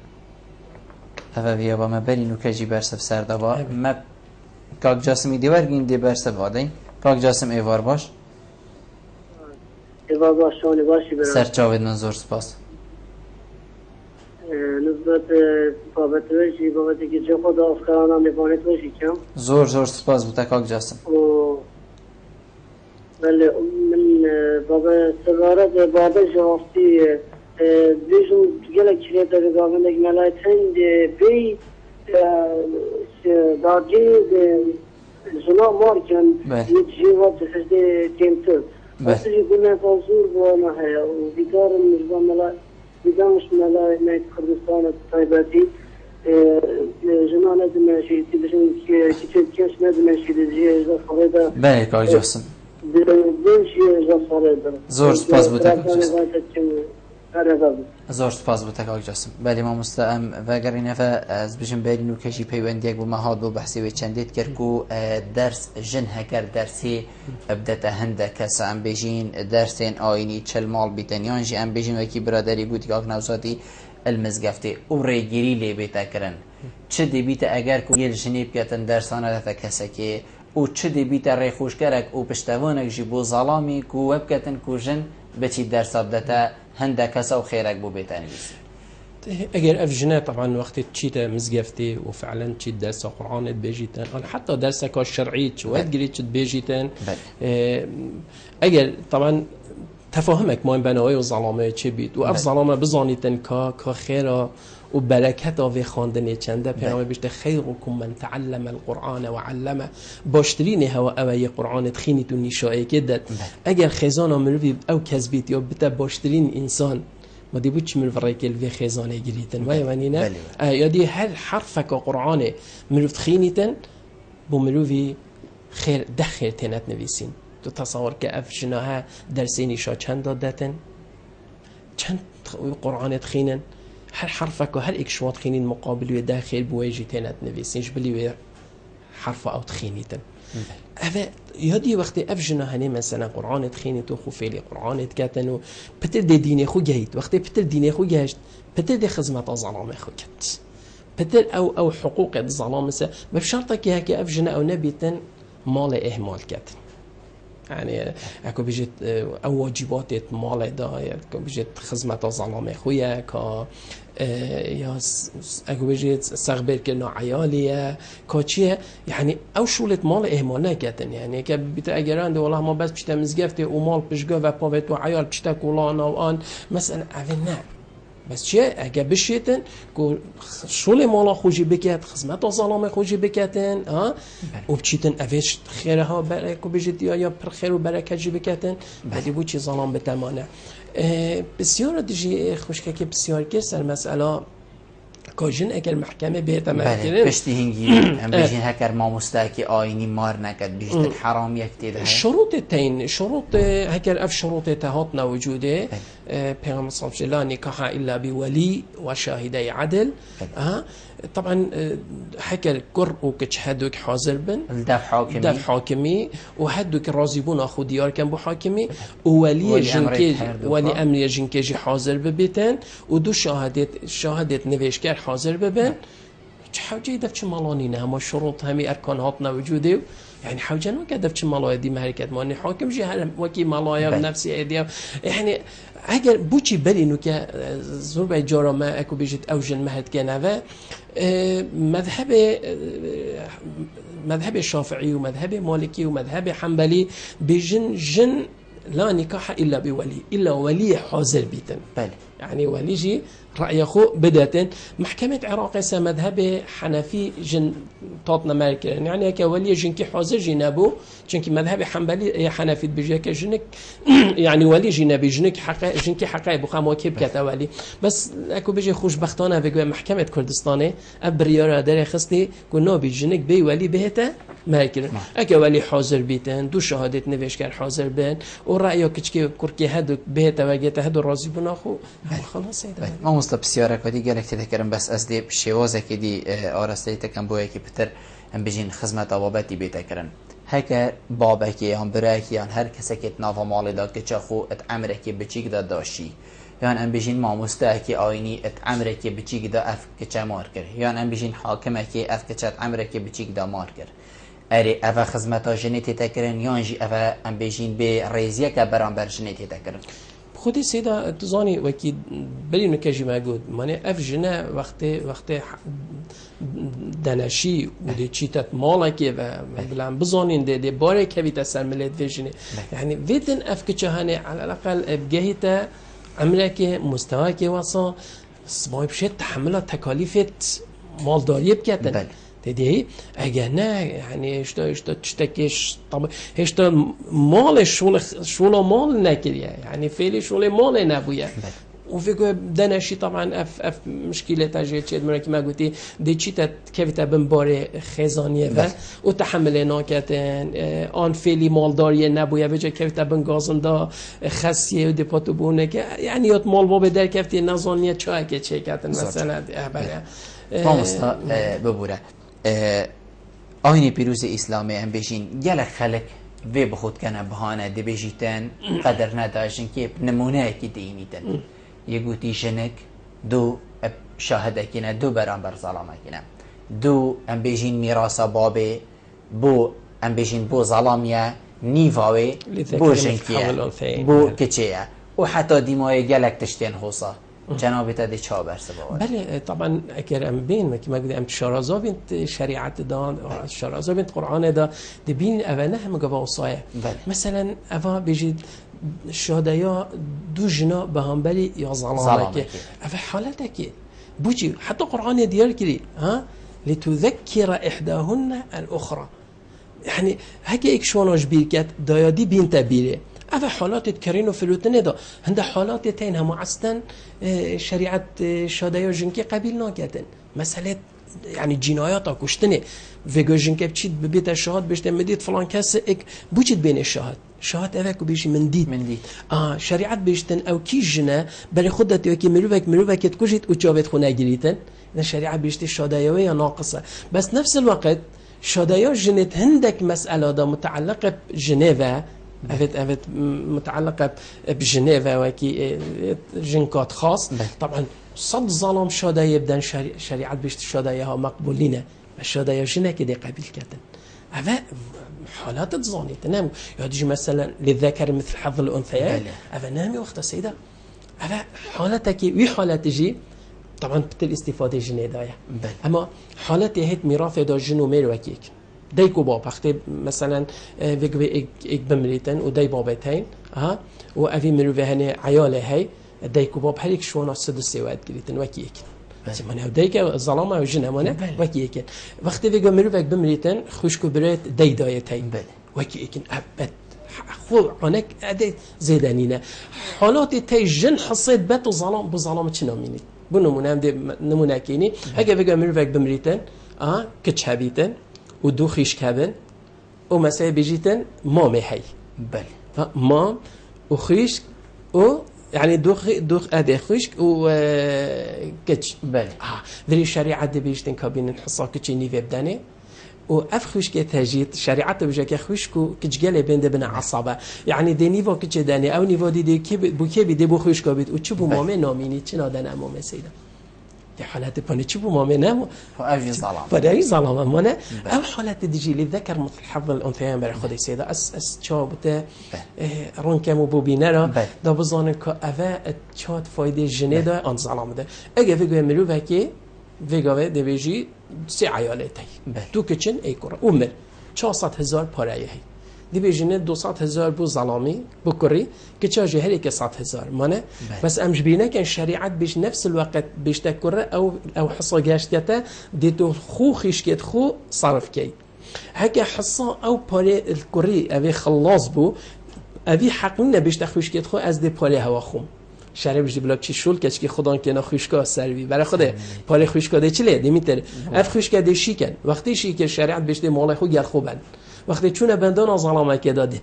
افا بیا با ما برینو کجی برسف سردابا. ما کاک جاسمی دیوار گین دی برسف وادین. کاک جاسم ایوار باش. ایوار باش شانی باشی برام. سرچاوید من زور سپاس. نسبت بابت وشی بابتی که چه خدا افکرانا میبانید وشی کم. زور سپاس بوده کاک جاسم. بله من بابا سوارت بابا جوافتی بیشون گله کلیت دارم که ملایت هند بی داگی زنا مارکن یه جیوات خشده تیمتر. وقتی کنه پاسور بانا هیا و بیکارم مجبور ملای بیدامش ملای نیت کردستان تایباتی زنا ندمشی تیبشون که کش ندمشی دیجی از خریده. بله کاک جاسم. زور سپاس بوده کاک جاسم. زور سپاس بوده کاک جاسم. بله ما مستعم و اگر این افا از بجن برین و کشی پیوندیک بو مهاد بو بحثی و چندید کرد کو درس جن هکر درسی ابدت هنده کسا ام بجین درسین آینی چل مال بیتن یانجی ام بجین وکی برادری بودی کاک نوزادی المزگفته او ریگیری لی بیتا کرن چه دی بیتا اگر کو یل جنیب کتن درسانه دفا کسا که او چه دی بیتا ری خوش کرک او پشتوانک جی بو ظلامی کو وب کتن کو جن بچی درس ابدتا هنده کسا و خیرک بو بیتا نویسی. اگر افجنا طبعا وقت تشيتا مزقفتي وفعلا تشيت درس قرآن بيجيتان أو حتى درسك الشرعي تشوات قريت بيجيتان اگر طبعا تفاهمك ما بنوي وظلامه چه بيت و اف ظلامه بزانيتن کا خيرا و بركته في خواندن چنده پیامبر بيشته خيركم من تعلم القرآن وعلمه باشترين هوا اوي قرآن تخينيت و نشائه كدت اگر خزانه مروي او كذبيت يا بتا باشترين انسان ما دي بوتش من فريكل في خزانه جريتن وای ونينا يا دي هر حرفك قرآن مروف تخينيتن بمروي خير دخل تنت نويسين تو تصور که افجناها درسینی شا چند دادتن چند قرآن تخینن هر حرفك و هر اکشوات خینین مقابل و داخل بویجی تنت نویسینش بلی و حرف او تخینیتن اوه یادی وقتی افجناها نه مثلا قرآن تخینی تو خوفیلی قرآن تکتن و پتر دی دینه خو گهید وقتی پتر دینه خو گهشت پتر دی خزمت ظلامه خو کت پتر او حقوق ظلامه سه بشرطه که هکی افجنا او نبیتن مال اهمال کتن يعني اكو بيجت او واجبات مال دا اكو بيجت خدمت ظلام خويا كا يا اكو بيجت صغبر كنا عياليه كاچيه يعني او شولت مال اهمال نكتن يعني ك بتاجران والله ما بس بشتا مزگفته و مال بشگا و پاوت و عيال بشتا کولانا و ان مثلا اونا بس چیه اگه بشیتن که شغل مالا خوشی بکت خدمت ظلام خوشی بکتن و بچیتن اوش خیرها برای کو بجید یا پر خیر و برکت جی بکتن بعدی بود چی ظلام بتمانه بسیار دیجی خوشکه که بسیار که سر مسئله کاجن اگر محکمه بهتر بله پشتی هنگی هم بجین هکر ما مستاکی آینی مار نکد بیشتر حرام یک تیده شروط تین شروط هکر اف شروط تهات نوجوده پیغمبر صلی الله علیه و نکاح الا بولی و شاهده عدل طبعا هكر كر وكش هدوك حاضر بن دف حاكمي وهدوك راضيبون اخو ديار كان بو حاكمي وولي جنكي ولي امر جنكي حاضر ببيتن ودو شهادت نويشكر حاضر ببن حوجي دفش مالانينا هم شروط همي اركاناتنا وجوده يعني حوجا ما كدفش مالايا دي حركات ماني حاكم جي وكي مالايا بنفسي ايديا يعني اگر بوچی بری نو که زور به جارا ما اکو بیجت اوجن مهد کنه مذهب شافعی و مذهب مالکی و مذهب حنبلی بیجن جن لا نکاح الا بولي الا ولي حاضر بیتن بله يعني ولي جي رأي خو بدأتن محكمة عراق سا مذهب حنفي جن طاطنا مالك يعني هكا ولي جنكي حاضر جنابو جنكي مذهب حنبلي حنفي بجيك جنك يعني ولي جنابي جنك حقا جنكي حقا بخام وكيب كتولي بس اكو بيجي خوشبختانه بيقول محكمة كردستاني ابريارا داري خصني قلنا بجنك بي ولي بهتا مالك اكا ولي حاضر بيتن دو شهادت نويش كان حاضر بين ورأيو كچكي كركي هدو بهتا وجيتا هدو راضي بناخو خلاص ما مصطفى بسیاره کدی گلک تذکرم بس از دی شوازه که دی آراسته تکم بوی که پتر هم بجین خدمت آبابتی بیت کرن هک بابه که هم برای که هر کسی که ناف مال داد که چخو ات امره که بچیک داد داشی یان هم بجین ماموسته که آینی ات امره که بچیک دا اف که چه مار کر یان هم بجین حاکمه که اف که چه امره که بچیک دا مار کر اری اف خدمت جنیتی تکرن یان جی اف هم بجین به ریزیه که برانبر جنیتی تکرن خودی سیدا تزانی وکی بلی نکجی موجود معنی اف جنه وقت دنشی و دی چیتت مالکی و بلان بزانین دی باره که بیت سر ملت ویجنه یعنی ویدن اف که چهانه على الاقل بجهیت عملك مستواك وصا سبايب شت تحمل تكاليفت مالداري بكتن تدي اگه نه يعني اشتا تشتكيش طب اشتا مال شغل مال نكريه يعني فعلي شغل مال نبويه وفيكو دنشي طبعا اف مشكله تاجي تشد مركي ما قلتي دي تشيتا كيفتا بنباري خزانيه و تحمل ناكتن ان فعلي مالداري نبويه بجا كيفتا بنغازندا خاصيه و ديباتو بونه يعني يات مال باب در كيفتي نزانيه چا که چيكاتن مثلا بله مامستا ببوره آین پیروز اسلامی هم بجین گل خلق و بخود کنه بهانه دی بجیتن قدر نداشتن که نمونه کی دینیتن یه گوتی جنک دو شاهده کنه دو برانبر ظلامه کنه دو هم بجین میراثا بابه بو هم بجین بو ظلامیه نیواوی بو جنکیه بو کچیه و حتی دیمای گلک تشتین حوصا جناب تدي چا برسه باور بله طبعا اگر ام بین که مگه ام شرازا بنت شریعت دان شرازا بنت قرآن دا دبین اوانه هم گواصایه مثلا اوا بجید شهدایا دو جنا بهامبری یا ظلامه که اوا حالته که بوجي حتى قرآن ديال كذي ها لتذكر إحداهن الأخرى يعني هكا إكشوناش بيركات دايادي بنت بيره أفا حالات تكرينو فلوتنه دا هند حالات تين هم عستن شريعة شادايا جنكي قبيل ناكتن مسألة يعني جنايات كشتنه ويجو جنكي بتشيد ببيت الشهاد بيشت مديت فلان كاس إك بوجد بين الشهاد شهاد أفاكو بيجي منديد شريعة بيشتن أو كي جنا بري خدت يوكي مروفك تكوجت وتشابت خونه جريتن الشريعة بيشتي شادايا ناقصة بس نفس الوقت شادايا جنت هندك مسألة دا متعلقة بجنيفا أفت متعلقة بجنيفا وكي جنكات خاص طبعا صد ظلام شادايا بدن شريعة بيشتي شادايا مقبولين الشادايا جنة كده قبيل كتن أفا حالات تظاني تنام يجي مثلا للذكر مثل حظ الأنثيين أفا نامي وقت سيدة أفا حالتك وي حالات تجي طبعا بتل استفاده جنه دايه اما حالت هيت ميراث دا جنو ميروكيك دايكو باب وقتی مثلا ويك بمريتن وداي بابتين ها وافي مروه هني عياله هي دایک و باب هر یک شونا سد سواد گریتن وکی یکن من او دایک ظلام او جن امانه وکی یکن وقتی دیگه مروفک بمریتن خوشکو برات دای دایتای وکی یکن ابد خو عنك أدي زيدانينا حالات تيجن حصيت بات وظلام بظلام تشناميني بنمونا نمونا كيني هكا بيجا مروفك بمريتن كتش هابيتن ودو خيش كابن ومسا بيجيتن مامي هاي بل مام وخيش و يعني دوخ أدي خيش و كتش بل ذري الشريعة دي بيجتن كابين حصا كتشيني في بداني و افخوش که تجید شریعت بجا که خوش کو کجگل بنده بنا عصابه یعنی دی نیوا که چه دانی او نیوا دی کی بو کی بده بو خوش کو بید و چه بو مامه نامینی چه نادن امام سیدا در حالت پنی چه بو مامه نام فاجي ظلام فدای ظلام امانه او حالت دیجی لی ذکر مثل حظ الانثیین برای خود سیدا اس چابته رون کمو بو بینرا دا بزانن که اوا چات فایده جنه دا آن ظلام ده اگه بگویم ملو وکی ویگاوه دویجی سی عیالتی تو کچن ای کره عمر 400,000 پاره هی دیویژن 200,000 بو ظلامی بو کری که چاجی هر یک 100,000 مانه بس امش بینه که شریعت بیش نفس الوقت بیش تکره او حصا گشتیته دیتو خو خیشکت خو صرف کی هکه حصا او پاره الکری اوی خلاص بو اوی حقونه بیش تخوشکت خو از دی پاره هوا خوم شریع بجی بلاک چی شول کچ که خدان که نا خوشگاه سروی برای خوده پاره خوشگاه ده چله دیمیتر اف خوشگاه ده شیکن وقتی شیکن شریعت بجده مال خو گر خوبن وقتی چون بندان ظلامه که داده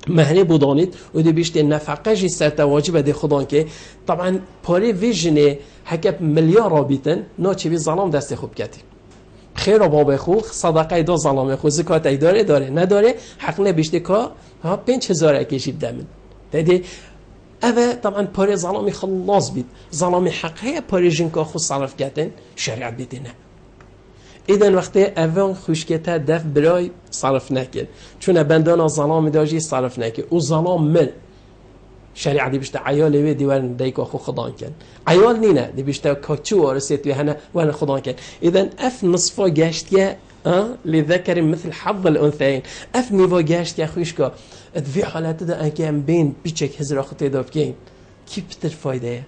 مهنه بودانید و ده بجده نفقه جی سر تواجب ده خدان که طبعا پاره ویژنه حکب میلیار رابطن نا چی بی ظلام دست خوب کتی خیر و باب خو صدقه دا ظلام خو زکات ای داره نداره حق نبشته که 5,000 کشید دمن دیدی اوه طبعا پاره ظلامی خلاص بید ظلامی حقیه پاره جنکا خود صرف کردن شریعت بیده نه ایدن وقتی اوه خوشکته دف برای صرف نکرد چون بندان ظلامی داجی صرف نکرد و ظلام مل شریعتی بیشتر عیال وی دیوان دیگه خود خدان کن عیال نینه دی بیشتر کچو وارسیت وی هنه وان خدان کن ایدن اف نصفا گشتیه لذكر مثل حظ الانثيين اف نيفو گشت یا خوشکا ادوی حالت ده انکه ام بین بیچک هزار خطه داف گین کی بتر فایده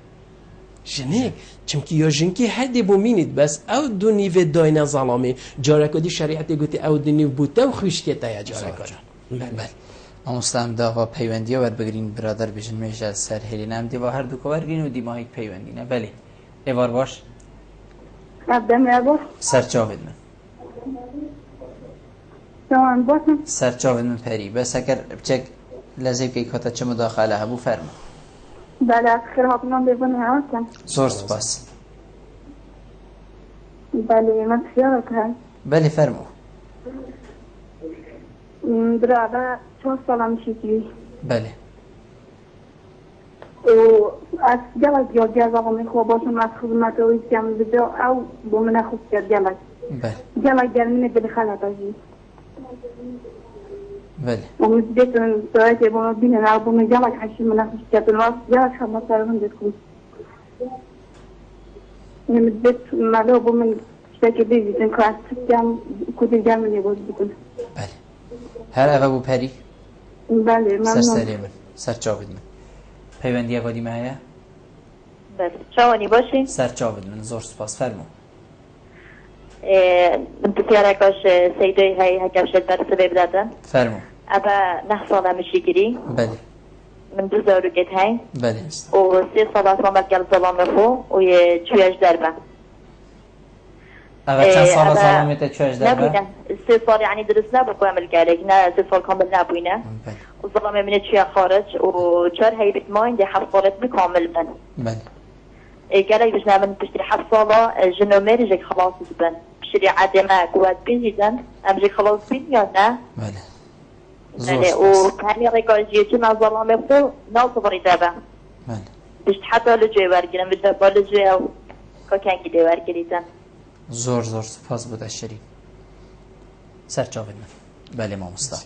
جنه چمکی یا جنکی هر دی بومینید بس او دو نیو داین ظلامی جارکو دی شریعتی گوتی او دو نیو بوته و خوشکی تا یا جارکو بله امستم داوا پیوندی ور بگرین برادر بیشن میشه سر هلینم دی و هر دو کار گرین و دی ماهی پیوندینه بله ایوار باش عبدم عباس سرچاوید من تمام باسم سرچاوید من پری بس اگر بچک لازم که کاتا چه مداخله هبو فرما بله خیر هاتونم ببینی هستم زور سپاس بله من خیال کنم بله فرما برادر 4 سالم میشه بله و از جلد یا جزا میخوا باشم از خدمت و ایستیم بجا او با من خوب کرد جلد بله جلد گرمینه بلی خلط ازی بله و مزدیتون سوایتی با من بینن او با من جلد حشی من خوب کرد و جلد خدمت سرون دکون مزدیت ملو با من شتاکی بیزیتن که از سکتیم کدی گرمینه باز بکن بله هر اوه بو پری بله سر ممنون سری من سر چاوید من پیوندی اگادی مهیا بس چاوانی باشین سر چاوید من زور سپاس فرمو من بسیارکاش سیدوی های هکفشت بر سبب دادن فرمو ابا 9 ساله میشی گیری بله من 2000 گت های بله و 3 ساله سامت گل ظلام خو و یه چویش دربه اوه چند سال ظلامیت چویش دربه؟ نبودن 3 سال یعنی درست نبود کامل گلک نه 3 سال کامل نبوینه و ظلام منه چوی خارج و 4 هیبت ماین ده 7 سالت بکامل بن بله گلک بجنه من بشتری 7 ساله جنومری جک خلاص بن شریعت ما قوت بینیدن امجی خلاص بین یا نه؟ بله بله و همین رکاجیه چه من ظلام خو ناصبری دابه بله بشت حتی لجوی ورگیرم بجنه با لجوی او که کنگی دی ورگیریدن زور سپاس بود شریف سر چاوید من بله ما مستا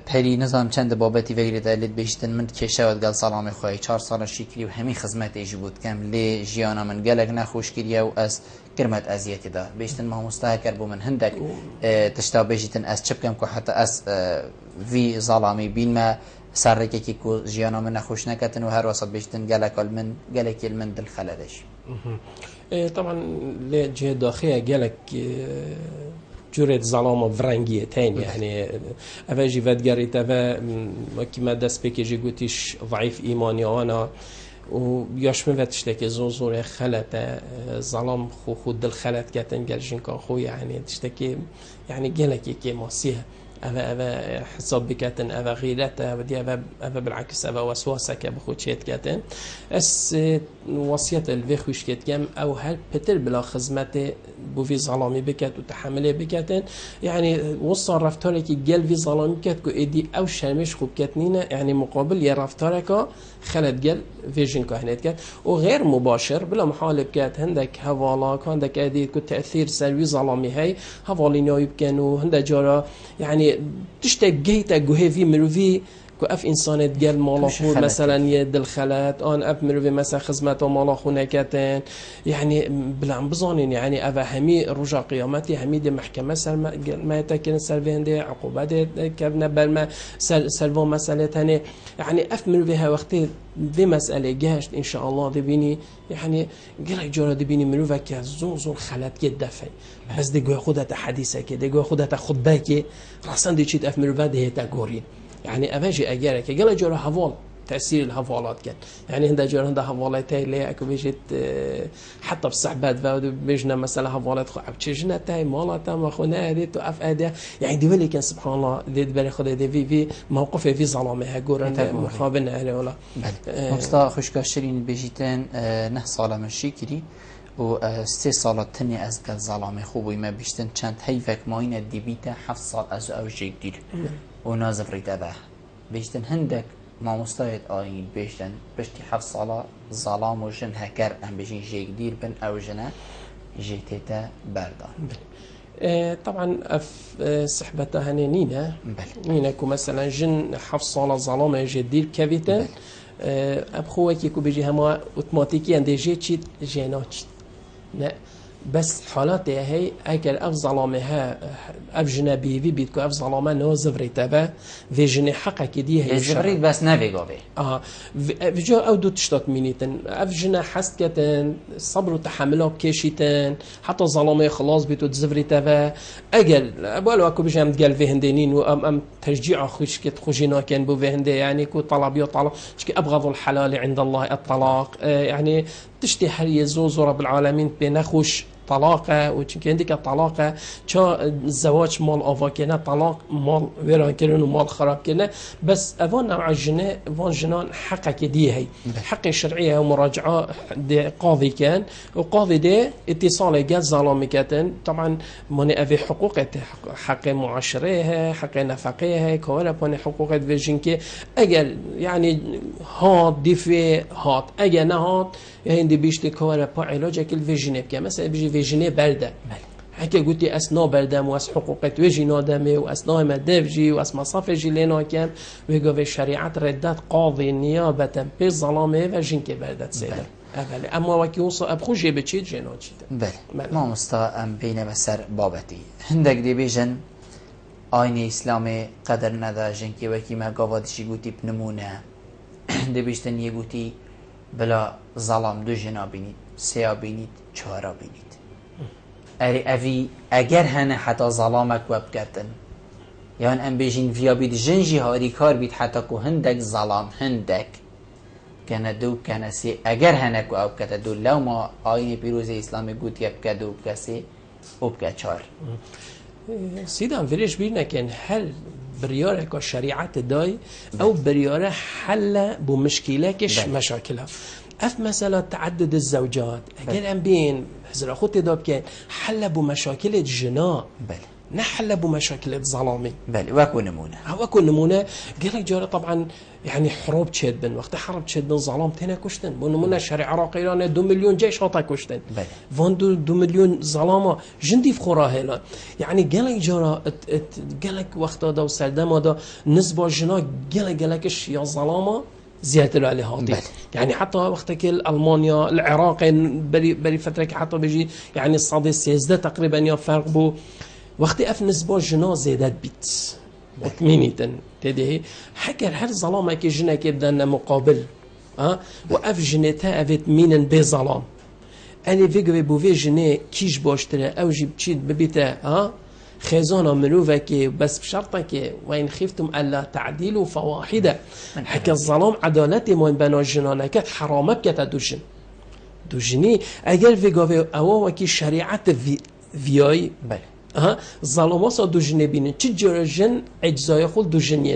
پری نظام چند بابتی وگری دلیت بیشتن من کشه ود گل سلام خواهی 4 سال شکری و همین خدمت ایجی بود کم لی جیانا من گلگ نخوش کریه و از کرمت ازیتی دا بیشتن ما مستا کر بو من هندک تشتا بیشتن از چپ کم که حتی از وی ظلامی بین ما سرکی که جیانا من نخوش نکتن و هر وسط بیشتن گلک من دل خلدش. طبعا لجه داخله گلک جورت ظلام و ورنگیه تین يعني أفاجي فدقريت أفا كما دست بكي قوتيش ضعيف إيماني وأنا وياش مفتشتك زور خلت ظلام خود دل خلت كاتن قال جنكا خو يعني تشتكي يعني قالك كي ماسيها أفا حساب بكاتن أفا غيرته ودي أفا بالعكس أفا وسواسك بخود شيت كاتن أس وصية الفيخوش كاتكم أو هل بتر بلا خدمته بوفي ظلامي بكات وتحمله بكاتن يعني وصل رفتارك جل في ظلامي بكات كو إدي أو شرمش خوب كاتنينا يعني مقابل يا رفتارك خلت جل فيجن كهنت كات وغير مباشر بلا محال بكات هندك هوالاك هندك أدي كو تأثير سلبي ظلامي هاي هوالين يايب كانوا هندك جارا يعني تشتاق جيتا جوهي في مروفي كو اف انسان ديال مالاخو مثلا يد الخلات ان اف مروفي مثلا خدمته مالاخو نكاتن يعني بلا بزانين يعني اف همي رجا قيامتي همي دي محكمه ما تكن سلفيندي عقوبات كبنا بالما سلفو مساله ثاني يعني اف مروفي وقتي دي مساله جاشت ان شاء الله دي بيني يعني قال جورا دي بيني مروفا كزوز خلات يدفع بس دي جو خدها حديثه كده دي خدها خطبه كده راسن دي تشيت اف مروفا دي تاغوري يعني أفاجئ أجارك قال جرا هفول تأثير الهفولات كان يعني هندا جرا هندا هفولات اللي أكو بيجت حتى بالصحبات فاودو بيجنا مثلا هفولات خو عبتشجنا تاي مالاتا ما خونا هذه توقف أداء يعني دولي كان سبحان الله دي بالي خد دي في موقف في ظلامة هجورا مخابن عليه ولا مصطفى خوشكاشرين بيجتن نه صالة مشي كري و 3 سال تنی از گل ظلام خوبی ما بیشتن چند هیفک ماین دیبیته 7 سال از اوجه دیر و نازفریت به بیشتن هندک ما مستعد آین بیشتن بشتی 7 سال ظلام و جن هکر هم بیشین جیگ دیر بن اوجنه جیتیتا بردان. طبعا صحبتها هني نينا كو مثلا جن 7 سال ظلام جدير كافيتا ابخوك يكو بيجي هما اوتوماتيكيا ديجي تشيت جينات لا بس حالاتي هي اكل اف ظلامها اف جنبي في بيتكو اف ظلامه نوزفري تبع في جن حقك دي هي زفري بس نافيغوبي في جو او دو تشتات مينيتن اف جنا حسكتن صبر وتحمل كيشيتن حتى ظلامه خلاص بيتو تزفري تبع اجل بالو اكو بيجي قال في هندينين وام تشجيع خوش كت خوجينا كان بو في هندي يعني كو طلب يطلب ابغض الحلال عند الله الطلاق يعني تشتي حريه زوز رب العالمين بنخوش طلاقه وچونکه عندك طلاقه چا الزواج مال آواکنه طلاق مال ویران کردن و مال خراب کردن بس اوان نوع جنه وان جنان حقك دي هي حق شرعيه ومراجعه قاضي كان وقاضي ده اتصال جاز ظلام كاتن طبعا من افي حقوق حق معاشره حق نفقه كولا بن حقوق فيجنكي اجل يعني هات دفي هات اجل نهات هندي بيشتي كولا با علاجك الفيجن بك مثلا بيجي فيجني برده هكا قلتي اسنا بردم واس حقوق توجي نادمه واسنا ما دفجي واس مصاف جيلينا كان ويقو في شريعه ردات قاضي نيابه بظلامه وجنك بردت سيده اول اما وقتی وصل ابخوجي بچید جنات چید بله ما مستقیم بین بسر بابتی هندک دی بیژن آین اسلامی قدر نداشتن که وکی ما گوادشی گویی بنمونه دی بیشتن یه گویی بلا ظلام دو جنا بینید سه بینید چهار بینید اوی اگر هنه حتی ظلامک وب کردن یعنی ام بیجین ویا بید جنجی هاری کار بید حتی که هندک ظلام هندک کنه دو کنه سی اگر هنه که او کده دو لو ما آین پیروز اسلامی گوت یب کده و کسی او بکه چهار سيدان فيريش بينا كان هل بريارة كشريعة داي أو بريارة حل بمشكلاتش مشاكلها أف مثلا تعدد الزوجات أجل أم بين هزر أخوتي داب كان حل بمشاكل الجناء بل نحل بمشاكل الظلامي بل واكو نمونة واكو نمونة قال جارة طبعا يعني حروب تشد بن وقت حرب تشد بن ظلام تنا كشتن بنمونة شرع عراقيران 2 مليون جيش هاتا كشتن فان 2 مليون ظلامة جندي في خراهلا يعني قال جارة قالك وقت هذا وسردم هذا نسبة جنا قالكش يا ظلامة زيادة عليه هاتي يعني حتى وقتك ألمانيا العراق بري فترة حتى بيجي يعني الصادي 16 تقريبا يا فرق بو وقتی اف نسبه جنا زیادت بیت مطمئنیتن تدهی حکر هر ظلامه که جنه که بدن مقابل و اف جنه تا افت مینن به ظلام الی ویگوی بوی جنه کیش باشتره او جیب چید ببیته خزانه مروفه که بس بشرطه که وین خفتم الا تعدیل فواحده حکر الظلام عدالت ما بنا جنانه که حرامه بکت دو جنی اگر ویگوی او وکی شریعت ویای ظلام ها دو جنه بینن چی جور جن اجزای خود دو جنیه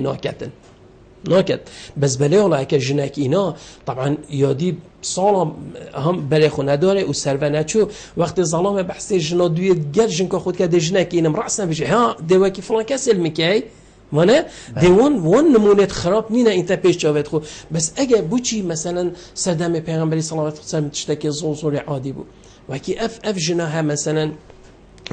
ناکد بس بله حالا اکر جنک اینا طبعا یادی سالا هم بله خو نداره و سرو نچو وقت ظلام بحثی جنا دوی گر جنک خود که ده جنک اینم رأس نبیشه ها دیوه که فلان کس علمی که مانه دیوان نمونت خراب نینه اینتا پیش جاوید خو بس اگه بوچی مثلا سردم پیغمبری صلی الله علیه و سلم تشتکی زور عادی بود وکی اف جناها مثلا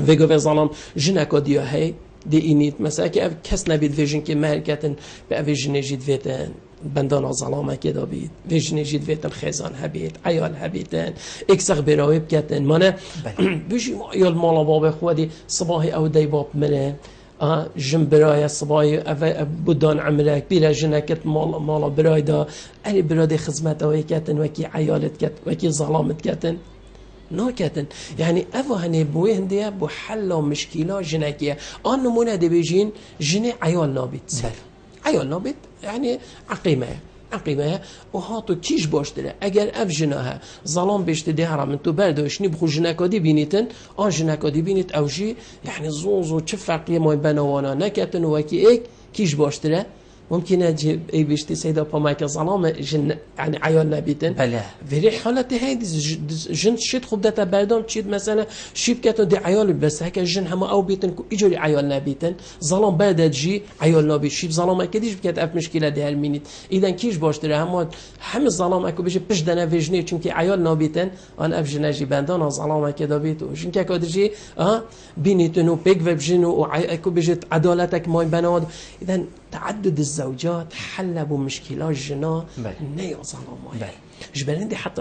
ویگو و ظلام جنکا دیا هی دی اینیت مثلا که کس نبید ویژن که مرکتن به ویژن جید ویتن بندان ظلامه که دابید ویژن جید ویتن خزان هبید عیال هبیدن اکسق براوی بکتن مانه بیشی عیال مالا باب خودی صباحی او دی باب منه جن برای صباحی بودان عملک بیره جنکت مالا برای دا علی برای خدمت اوی کتن وکی عیالت کت وکی ظلامت کتن ناکتن یعنی اوه هنه بوی هنده بو حل و مشکیلا جنکیه آن نمونه ده بیجین جنه عیال نابید عیال نابید یعنی عقیمه و هاتو کیش باشتره اگر اف جناها ظلام بشته ده حرام تو برداشنی بخو جنکادی بینیتن آن جنکادی بینیت اوجی یعنی زوزو چه فرقیه ما بنوانا نکتن و وکی ایک کیش باشتره ممكن اجي اي بيشتي سيدا باماك ظلام جن يعني عيال نبيتن بله في حالته هيدي جن شيت خب داتا بردام تشيد مثلا شيب كاتو دي عيال بس هكا جن هما او بيتن اجري عيال نبيتن ظلام بعد تجي عيال نبي شيب ظلام اكيدش بكات اف مشكله دي هالمينيت اذا كيش باشتره هم ظلام اكو بيجي بش دنا فيجني چونكي عيال نبيتن ان اف جناجي بندان ظلام اكيد بيتو جن كاكودجي بينيتنو بيج وبجنو اكو بيجي عدالتك ما بناد اذا تعدد الزوجات حلبوا مشكلات جنا نيو ظلام جبلين دي حتى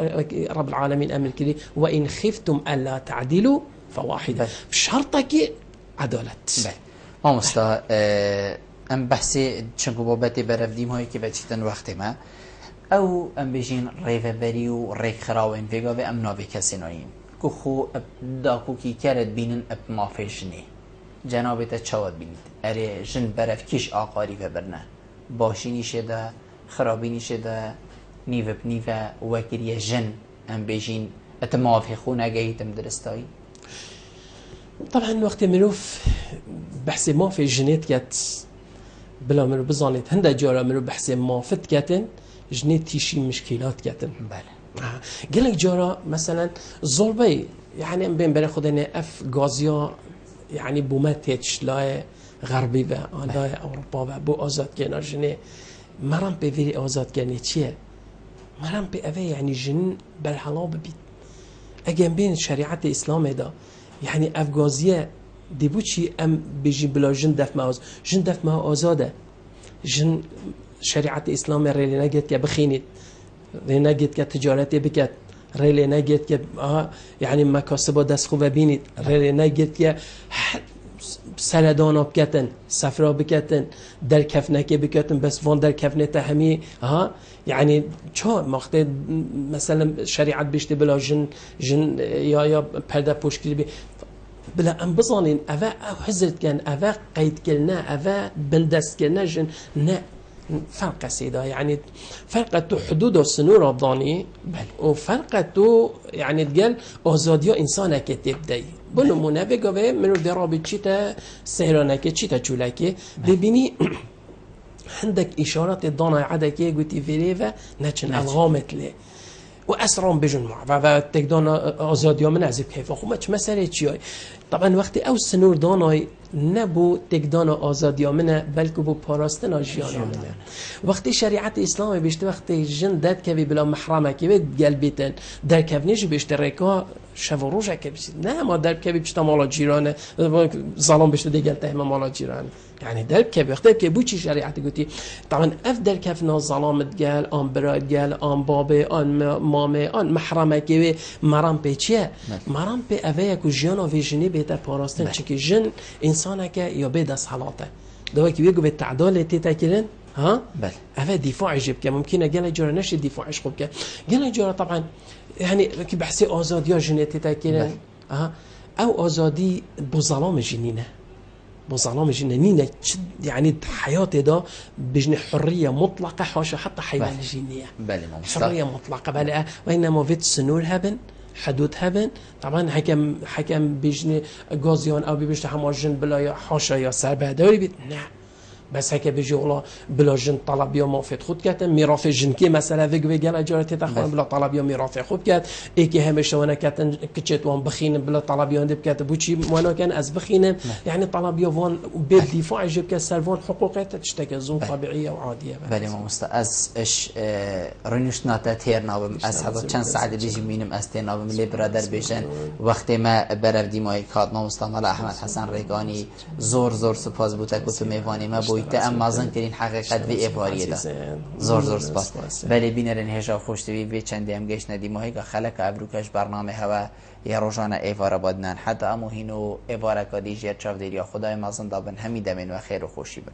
رب العالمين أمر كذي وإن خفتم ألا تعدلوا فواحدة بشرطك عدالة ما مستا ام بحثي چنكو بابتي برفديم هاي كي بچيتن وقت ما او ام بيجين ريفه بري و ريك خراوين فيغا و ام ناوي كسينوين كو خو داكو كي كرد بينن اب ما فيشني جنابت چاوت بینید اره جن برف کش آقاری و برنه باشینی شده خرابینی شده نیو بنیوه وکریه جن ام بیجین اتمافی خونه گهیتم درستایی طبعا وقت مروف بحث ما في جنيت كات بلا مرو بزانيت هندا جارا مرو بحث ما فت كاتن جنيت تيشي مشكلات كاتن بله قالك جارا مثلا ظلبي يعني بين بري خدنا اف غازيا يعني بومتش لا غربي و لا اوروبا و بو آزاد کنار جنه مرام به ویری آزاد کنی چیه مرام به اوه يعني جن برحلا ببید اگه بین شریعت اسلام دا يعني افغازیه دیبو چی ام بجی بلا جن دف ما جن دف ما آزاده جن شریعت اسلام ریلی نگید که بخینید ریلی نگید که تجارتی بکد ریلی نگید که يعني مکاسبا دست خوب بینید ریلی نگید که سردان بکتن سفرا بکتن در کفنکه بکتن بس وان در کفنه همی يعني چه وقت مثلا شریعت بیشتر بلا جن یا پرده پوشگیری بی بلا ام بزانین اوه حضرت کن اوه قید کلنا اوه بندست کلنا جن نه فرق سيدا يعني فرق تو حدود السنور الضاني وفرق تو يعني تقال آزاديا إنسانة كتبدأ بنمونه بقى منو درابي تشيتا سهرانة تشيتا تشولاكي ببيني عندك إشارات الضانة عدك قلتي فيريفا نتشن الغامت لي وأسرام بجن معه وتقدان آزاديا من عزيب كيف أخو ما مسألة شيء طبعا وقت أو سنور داناي نبو تقدان آزاديا منه بلکه بو پاراستن جیانا منه وقتی شریعت اسلام بیشتر وقتی جن داد که بلا محرمه که بید قلبیتن در کفنیش بیشتر رکا شب و روزه که بسید نه ما در کبی بیشتر مالا جیرانه ظلم بیشتر دیگل تهم مالا جیرانه يعني درب كيف يختلف كيف بوشي شريعتي قلتي طبعا افدل كيفنا ظلامت قال ان براد قال ان بابي ان مامي ان محرمه كيف مرام بيچيه مرام بي اويك جيانا في جني بيتا باراستن چكي جن انسانك يا بيد صلاته دوا کی بگو به تعدال تیتا کردن ها بله هذا دفاع جيب كان ممكن قال جرى نشي دفاعش خوب كان قال جرى طبعا يعني كي بحسي ازادي جينيتي تاكينا او ازادي بظلام جنينه بظلام جنينه يعني حياتي ده بجن حريه مطلقه حاشا حتى حيوان جينيه بله حريه مطلقه بلا وانما فيت سنور هبن حدود هبن طبعا حكم بجن غازيان او بيشت هماجن بلا حاشا يا سر بهداري بيت نه بس هيك بيجي والله بلا جن طلب يوم موافق خود كاتم ميراث جن كي مثلا فيك بيجي اجاره تخوان بلا طلب يوم ميراث خود كات ايكي همش وانا كاتن كچت وان بخين بلا طلب يوم دب كات بوشي وانا كان از بخين يعني طلب يوم بالدفاع يجيب كسرفون حقوقات تشتكي زون طبيعيه وعاديه بله ما از اش رنوش ناتاتير نابم از هذا چند ساعه بيجي مينم استنابم لي برادر بيشن وقت ما برف ديماي كات نوستان احمد حسن ريگاني زور سپاس بوده كتو ميواني ما بويته ام مازن ترين حقیقت و ایواریه دا زور سپاس ولی بینرین هجا خوشتوی و چندی هم گشت ندیماهی که خلق ابروکش برنامه هوا یا روزانه ایوارا بادنن حتی امو هینو ایوارا که دیجیر چاو دیریا خدای مازن دابن همی دمین و خیر و خوشی بن